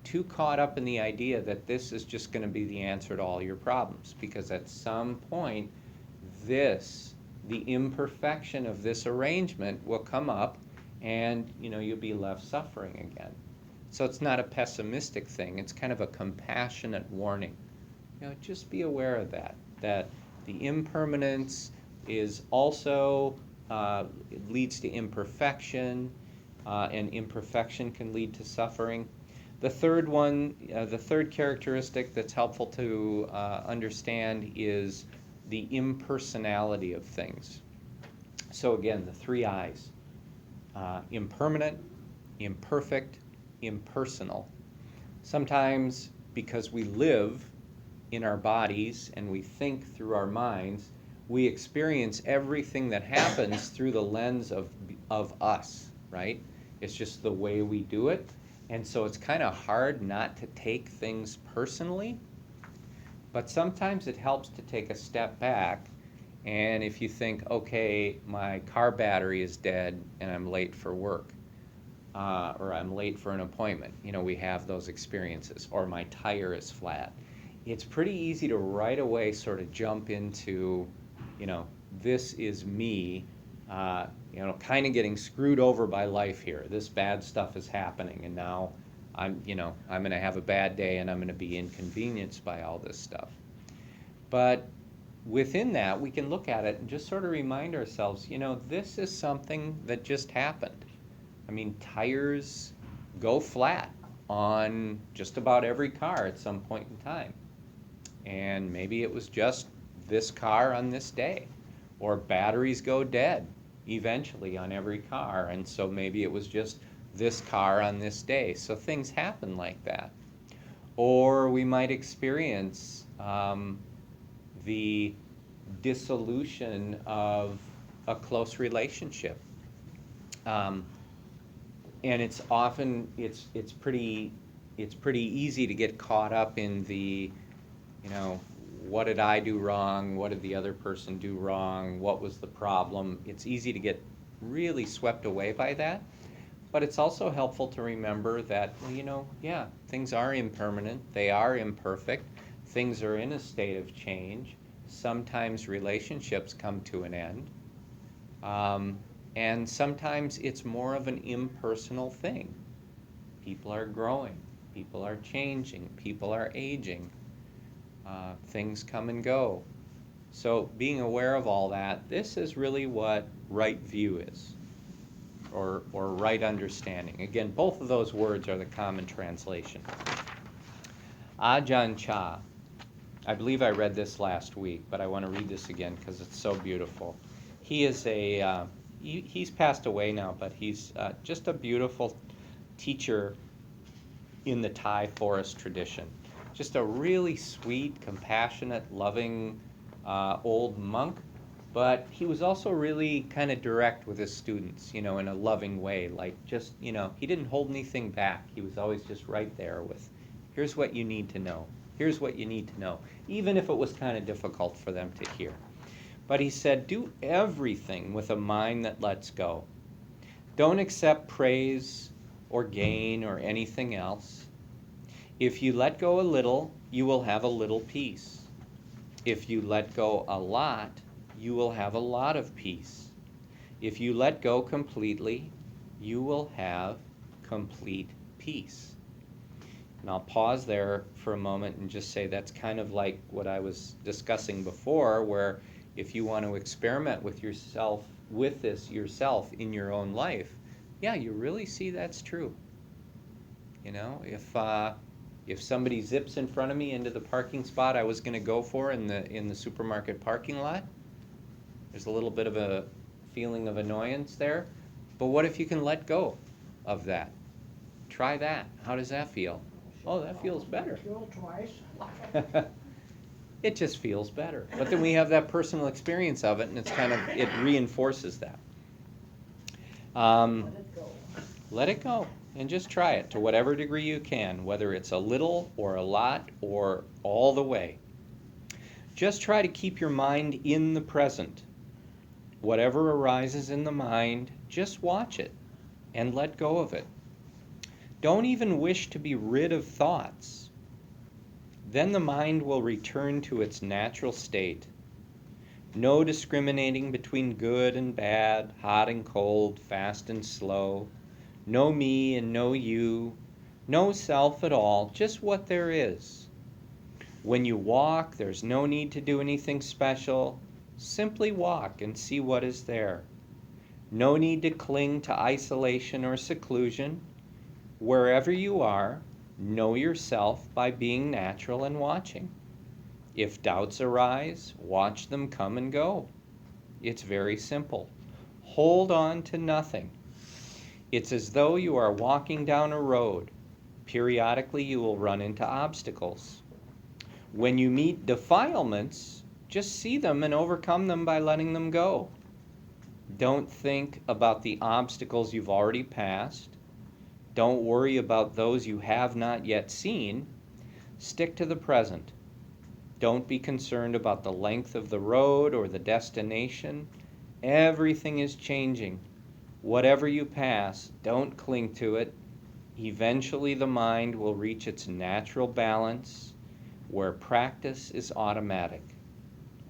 too caught up in the idea that this is just going to be the answer to all your problems, because at some point, the imperfection of this arrangement will come up, and, you know, you'll be left suffering again. So it's not a pessimistic thing. It's kind of a compassionate warning. You know, just be aware of that the impermanence is also, it leads to imperfection, and imperfection can lead to suffering. The third characteristic that's helpful to understand is the impersonality of things. So again, the 3 I's, impermanent, imperfect, impersonal. Sometimes because we live in our bodies and we think through our minds, we experience everything that happens through the lens of us, right? It's just the way we do it. And so it's kind of hard not to take things personally. But sometimes it helps to take a step back. And if you think, okay, my car battery is dead and I'm late for work, or I'm late for an appointment, we have those experiences, or my tire is flat. It's pretty easy to right away sort of jump into, this is me, kind of getting screwed over by life here. This bad stuff is happening, and now I'm going to have a bad day, and I'm going to be inconvenienced by all this stuff. But within that, we can look at it and just sort of remind ourselves, this is something that just happened. I mean, tires go flat on just about every car at some point in time. And maybe it was just this car on this day. Or batteries go dead eventually on every car, and so maybe it was just this car on this day. So things happen like that. Or we might experience the dissolution of a close relationship. And it's often, it's pretty easy to get caught up in the, what did I do wrong? What did the other person do wrong? What was the problem? It's easy to get really swept away by that. But it's also helpful to remember that, things are impermanent. They are imperfect. Things are in a state of change. Sometimes relationships come to an end. And sometimes it's more of an impersonal thing. People are growing. People are changing. People are aging. Things come and go. So being aware of all that, this is really what right view is, or right understanding. Again, both of those words are the common translation. Ajahn Chah. I believe I read this last week, but I want to read this again because it's so beautiful. He is he's passed away now, but he's just a beautiful teacher in the Thai forest tradition. Just a really sweet, compassionate, loving old monk, but he was also really kind of direct with his students, in a loving way. Like just, he didn't hold anything back. He was always just right there with, here's what you need to know. Here's what you need to know, even if it was kind of difficult for them to hear. But he said, do everything with a mind that lets go. Don't accept praise or gain or anything else. If you let go a little, you will have a little peace. If you let go a lot, you will have a lot of peace. If you let go completely, you will have complete peace. And I'll pause there for a moment and just say that's kind of like what I was discussing before, where if you want to experiment with yourself, with this yourself in your own life, yeah, you really see that's true. If somebody zips in front of me into the parking spot I was going to go for in the supermarket parking lot, there's a little bit of a feeling of annoyance there. But what if you can let go of that? Try that. How does that feel? Oh, that feels better. Twice. It just feels better. But then we have that personal experience of it, and it reinforces that. Let it go. Let it go. And just try it to whatever degree you can, whether it's a little or a lot or all the way. Just try to keep your mind in the present. Whatever arises in the mind, just watch it and let go of it. Don't even wish to be rid of thoughts. Then the mind will return to its natural state. No discriminating between good and bad, hot and cold, fast and slow. No me and no you, no self at all, just what there is. When you walk, there's no need to do anything special. Simply walk and see what is there. No need to cling to isolation or seclusion. Wherever you are, know yourself by being natural and watching. If doubts arise, watch them come and go. It's very simple. Hold on to nothing. It's as though you are walking down a road. Periodically you will run into obstacles. When you meet defilements, just see them and overcome them by letting them go. Don't think about the obstacles you've already passed. Don't worry about those you have not yet seen. Stick to the present. Don't be concerned about the length of the road or the destination. Everything is changing. Whatever you pass, don't cling to it. Eventually the mind will reach its natural balance, where practice is automatic.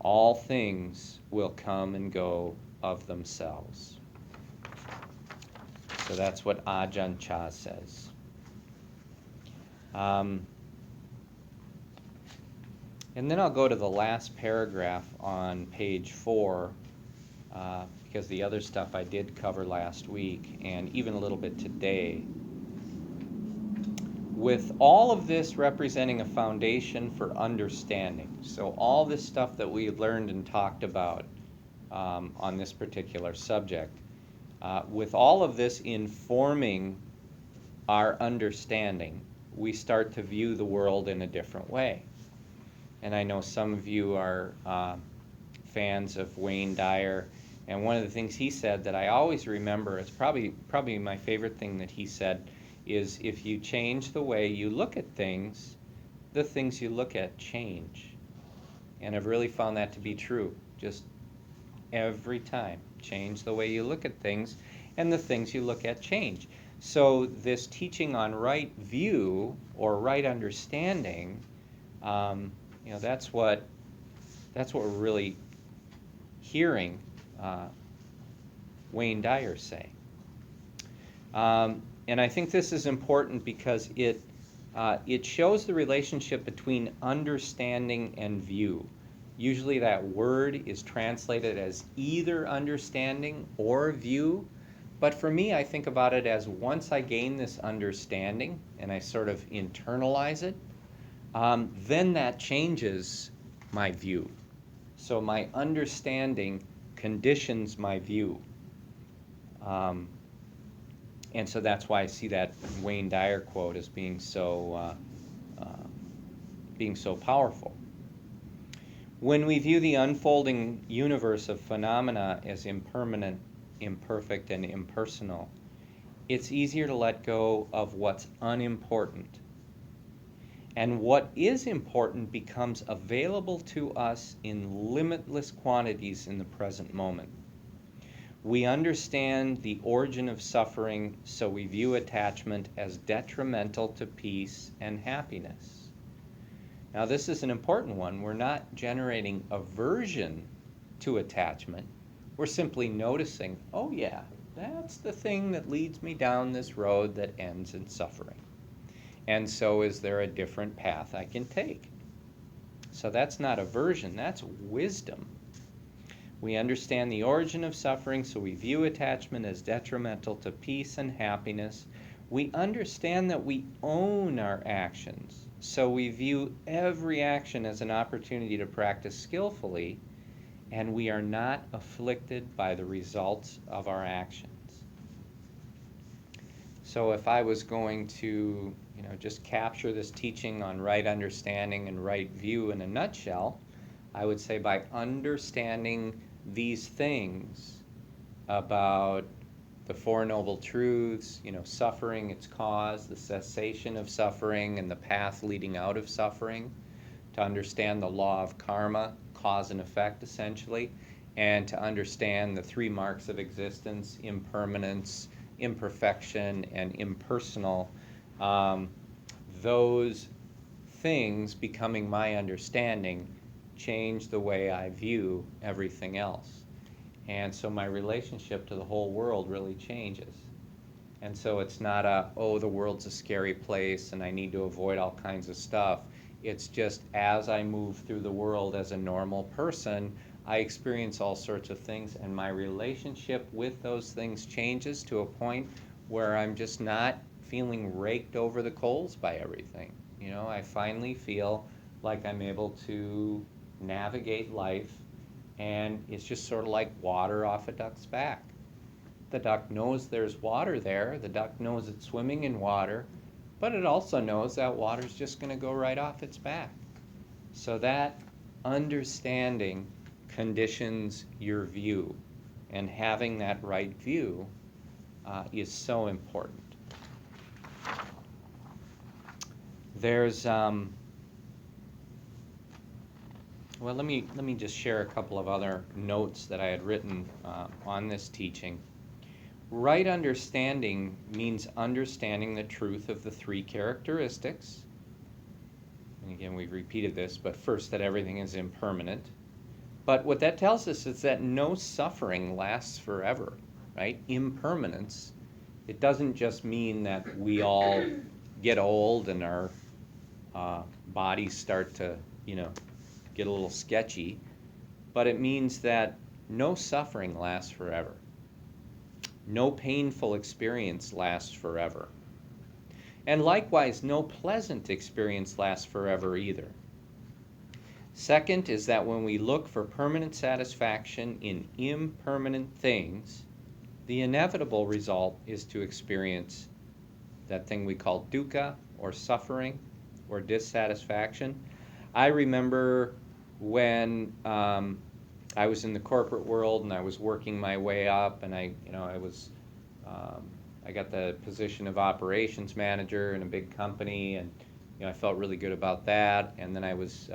All things will come and go of themselves. So that's what Ajahn Chah says. And then I'll go to the last paragraph on page 4, because the other stuff I did cover last week, and even a little bit today. With all of this representing a foundation for understanding, so all this stuff that we learned and talked about on this particular subject, with all of this informing our understanding, we start to view the world in a different way. And I know some of you are fans of Wayne Dyer, and one of the things he said that I always remember, it's probably my favorite thing that he said, is if you change the way you look at things, the things you look at change. And I've really found that to be true. Just every time, change the way you look at things, and the things you look at change. So this teaching on right view or right understanding, that's what we're really hearing Wayne Dyer say. And I think this is important because it shows the relationship between understanding and view. Usually that word is translated as either understanding or view, but for me I think about it as once I gain this understanding and I sort of internalize it, then that changes my view. So my understanding conditions my view. And so that's why I see that Wayne Dyer quote as being so powerful. When we view the unfolding universe of phenomena as impermanent, imperfect, and impersonal, it's easier to let go of what's unimportant. And what is important becomes available to us in limitless quantities in the present moment. We understand the origin of suffering, so we view attachment as detrimental to peace and happiness. Now, this is an important one. We're not generating aversion to attachment. We're simply noticing, oh yeah, that's the thing that leads me down this road that ends in suffering. And so is there a different path I can take? So that's not aversion, that's wisdom. We understand the origin of suffering, so we view attachment as detrimental to peace and happiness. We understand that we own our actions, so we view every action as an opportunity to practice skillfully, and we are not afflicted by the results of our actions. So if I was going to, just capture this teaching on right understanding and right view in a nutshell, I would say by understanding these things about the Four Noble Truths, suffering, its cause, the cessation of suffering, and the path leading out of suffering, to understand the law of karma, cause and effect essentially, and to understand the 3 marks of existence, impermanence, imperfection, and impersonal, those things becoming my understanding change the way I view everything else. And so my relationship to the whole world really changes. And so it's not the world's a scary place and I need to avoid all kinds of stuff. It's just as I move through the world as a normal person, I experience all sorts of things, and my relationship with those things changes to a point where I'm just not feeling raked over the coals by everything. I finally feel like I'm able to navigate life, and it's just sort of like water off a duck's back. The duck knows there's water there, the duck knows it's swimming in water, but it also knows that water's just going to go right off its back. So that understanding conditions your view, and having that right view is so important. There's well, let me just share a couple of other notes that I had written on this teaching. Right understanding means understanding the truth of the three characteristics. And again, we've repeated this, but first, that everything is impermanent. But what that tells us is that no suffering lasts forever, right? Impermanence. It doesn't just mean that we all get old and our bodies start to, get a little sketchy, but it means that no suffering lasts forever. No painful experience lasts forever. And likewise, no pleasant experience lasts forever either. Second is that when we look for permanent satisfaction in impermanent things, the inevitable result is to experience that thing we call dukkha, or suffering, or dissatisfaction. I remember when I was in the corporate world and I was working my way up, and I got the position of operations manager in a big company, and I felt really good about that. And then I was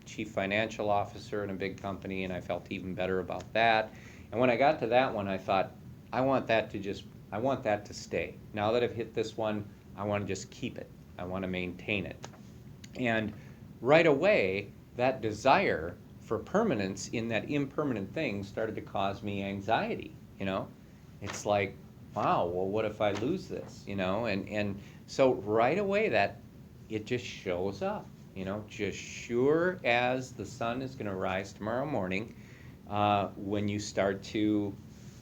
chief financial officer in a big company, and I felt even better about that. And when I got to that one, I thought, I want that to stay. Now that I've hit this one, I want to just keep it. I want to maintain it. And right away, that desire for permanence in that impermanent thing started to cause me anxiety. It's like, wow, well, what if I lose this? And so right away, that it just shows up. Just sure as the sun is going to rise tomorrow morning, when you start to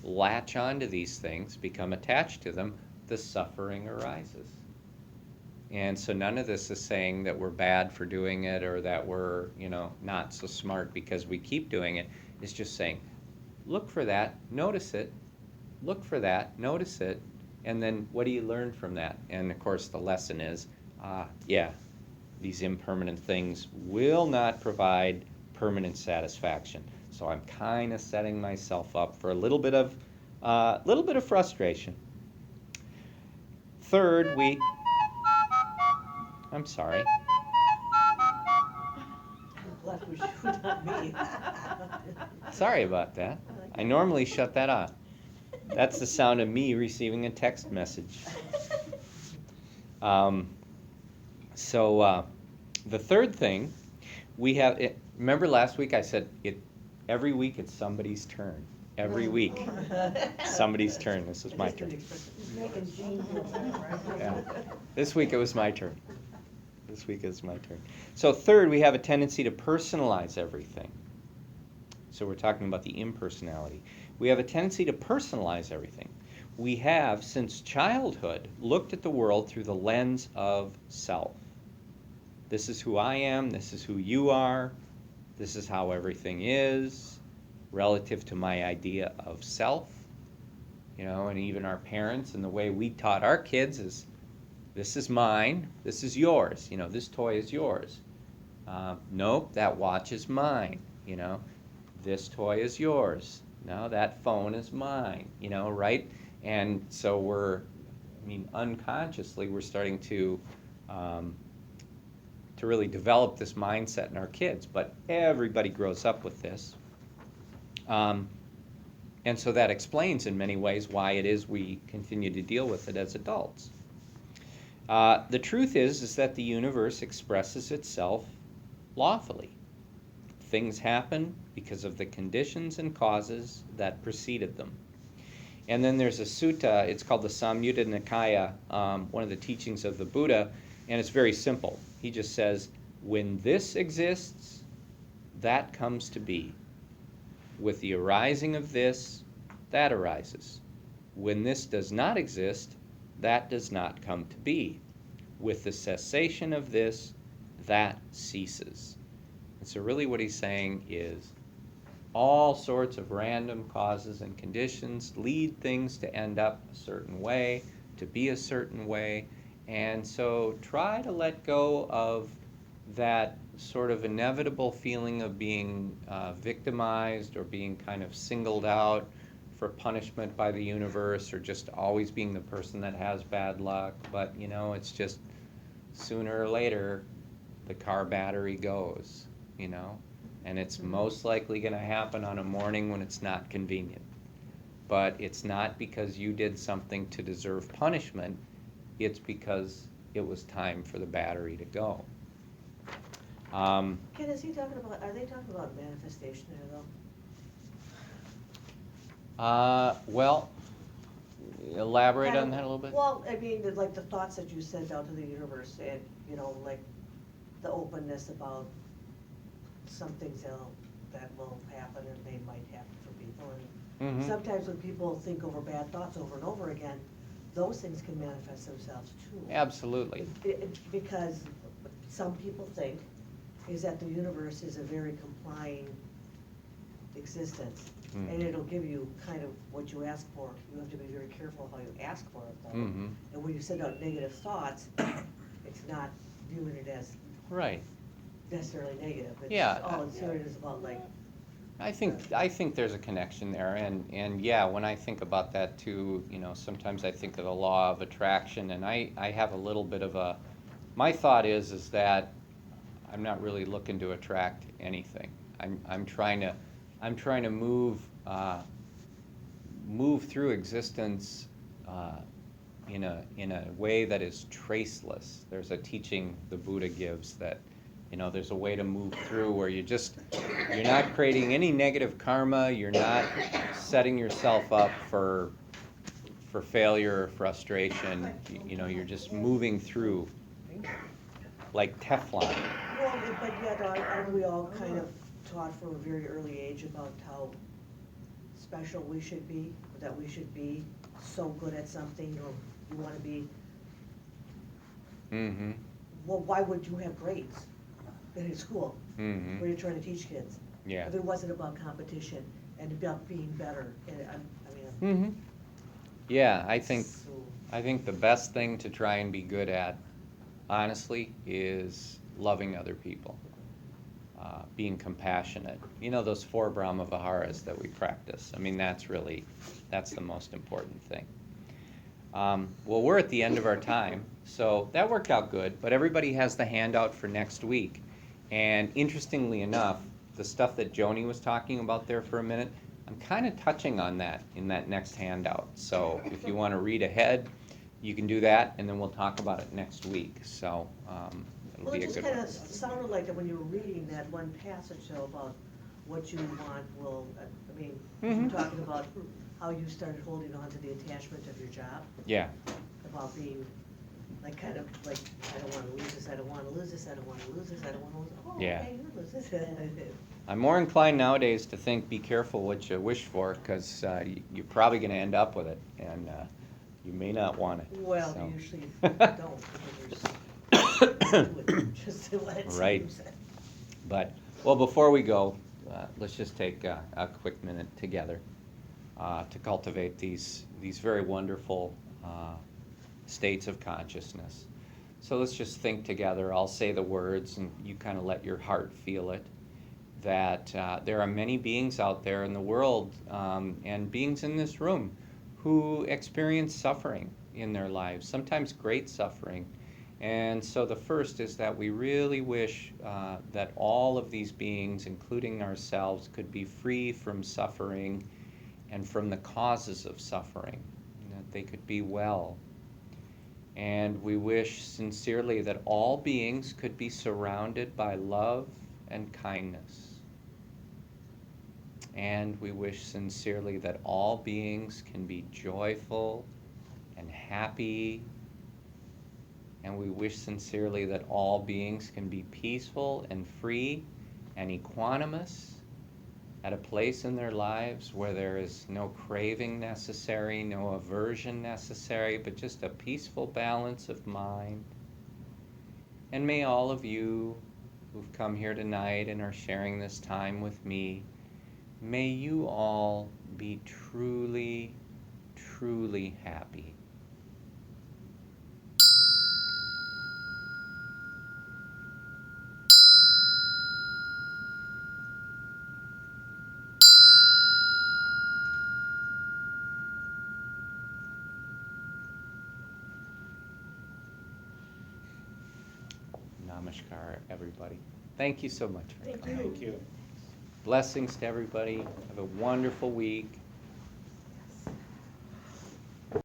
latch onto these things, become attached to them, the suffering arises. And so none of this is saying that we're bad for doing it, or that we're, not so smart because we keep doing it. It's just saying, look for that, notice it, look for that, notice it, and then what do you learn from that? And of course the lesson is, these impermanent things will not provide permanent satisfaction. So I'm kind of setting myself up for a little bit of frustration. Third, I'm sorry. I'm glad we shoot on me. Sorry about that. I normally shut that off. That's the sound of me receiving a text message. So the third thing, we have, remember last week I said every week it's somebody's turn. Every week, somebody's turn. This is my turn. Yeah. This week it was my turn. So third, we have a tendency to personalize everything. So we're talking about the impersonality. We have a tendency to personalize everything. We have, since childhood, looked at the world through the lens of self. This is who I am, this is who you are, this is how everything is, relative to my idea of self. And even our parents, and the way we taught our kids is, this is mine, this is yours, this toy is yours. Nope, that watch is mine, this toy is yours. No, that phone is mine, right? And so unconsciously we're starting to really develop this mindset in our kids, but everybody grows up with this. And so that explains in many ways why it is we continue to deal with it as adults. The truth is that the universe expresses itself lawfully. Things happen because of the conditions and causes that preceded them. And then there's a sutta, it's called the Samyutta Nikaya, one of the teachings of the Buddha, and it's very simple. He just says, when this exists, that comes to be. With the arising of this, that arises. When this does not exist, that does not come to be. With the cessation of this, that ceases. And so really what he's saying is all sorts of random causes and conditions lead things to end up a certain way, to be a certain way. And so try to let go of that sort of inevitable feeling of being victimized or being kind of singled out for punishment by the universe, or just always being the person that has bad luck. But it's just sooner or later the car battery goes, and it's most likely going to happen on a morning when it's not convenient. But it's not because you did something to deserve punishment, it's because it was time for the battery to go. Ken, are they talking about manifestation there though? Well, elaborate on that a little bit. Well, I mean, like the thoughts that you sent out to the universe and, like the openness about some things that will happen and they might happen for people. And sometimes when people think over bad thoughts over and over again, those things can manifest themselves too. Absolutely. Because some people think is that the universe is a very complying existence. And it'll give you kind of what you ask for. You have to be very careful how you ask for it though. And when you send out negative thoughts, it's not viewing it as Right. necessarily negative. It's Yeah. all it's serious about, like. I think there's a connection there, and yeah, when I think about that too, sometimes I think of the law of attraction, and I have a little bit of my thought is that I'm not really looking to attract anything. I'm trying to move through existence in a way that is traceless. There's a teaching the Buddha gives that there's a way to move through where you're not creating any negative karma, you're not setting yourself up for failure or frustration. You're just moving through like Teflon. Well, but yet aren't we all kind of taught from a very early age about how special we should be, that we should be so good at something, or you want to be. Well, why would you have grades in school where you're trying to teach kids? Yeah. If it wasn't about competition and about being better, and Yeah, I think the best thing to try and be good at, honestly, is loving other people, being compassionate. Those 4 Brahma Viharas that we practice. I mean, that's the most important thing. Well, we're at the end of our time, so that worked out good, but everybody has the handout for next week. And interestingly enough, the stuff that Joni was talking about there for a minute, I'm kind of touching on that in that next handout. So if you want to read ahead, you can do that, and then we'll talk about it next week. So it'll be a good one. Well, it just kind of sounded like that when you were reading that one passage though about what you want will, you were talking about how you started holding on to the attachment of your job. Yeah. About being like kind of like, I don't want to lose this, I don't want to lose this, I don't want to lose this, I don't want to lose this. Oh, Yeah. okay, you lose this. I'm more inclined nowadays to think, be careful what you wish for, because you're probably going to end up with it, and you may not want it. Well, so. you usually don't, because just to let it Right. seem. But, well, before we go, let's just take a quick minute together to cultivate these very wonderful states of consciousness. So let's just think together. I'll say the words, and you kind of let your heart feel it, that there are many beings out there in the world, and beings in this room, who experience suffering in their lives, sometimes great suffering. And so the first is that we really wish that all of these beings, including ourselves, could be free from suffering and from the causes of suffering, and that they could be well. And we wish sincerely that all beings could be surrounded by love and kindness. And we wish sincerely that all beings can be joyful and happy. And we wish sincerely that all beings can be peaceful and free and equanimous, at a place in their lives where there is no craving necessary, no aversion necessary, but just a peaceful balance of mind. And may all of you who've come here tonight and are sharing this time with me, may you all be truly, truly happy. Namaskar, everybody. Thank you so much. Thank coming. you. Thank you. Blessings to everybody. Have a wonderful week.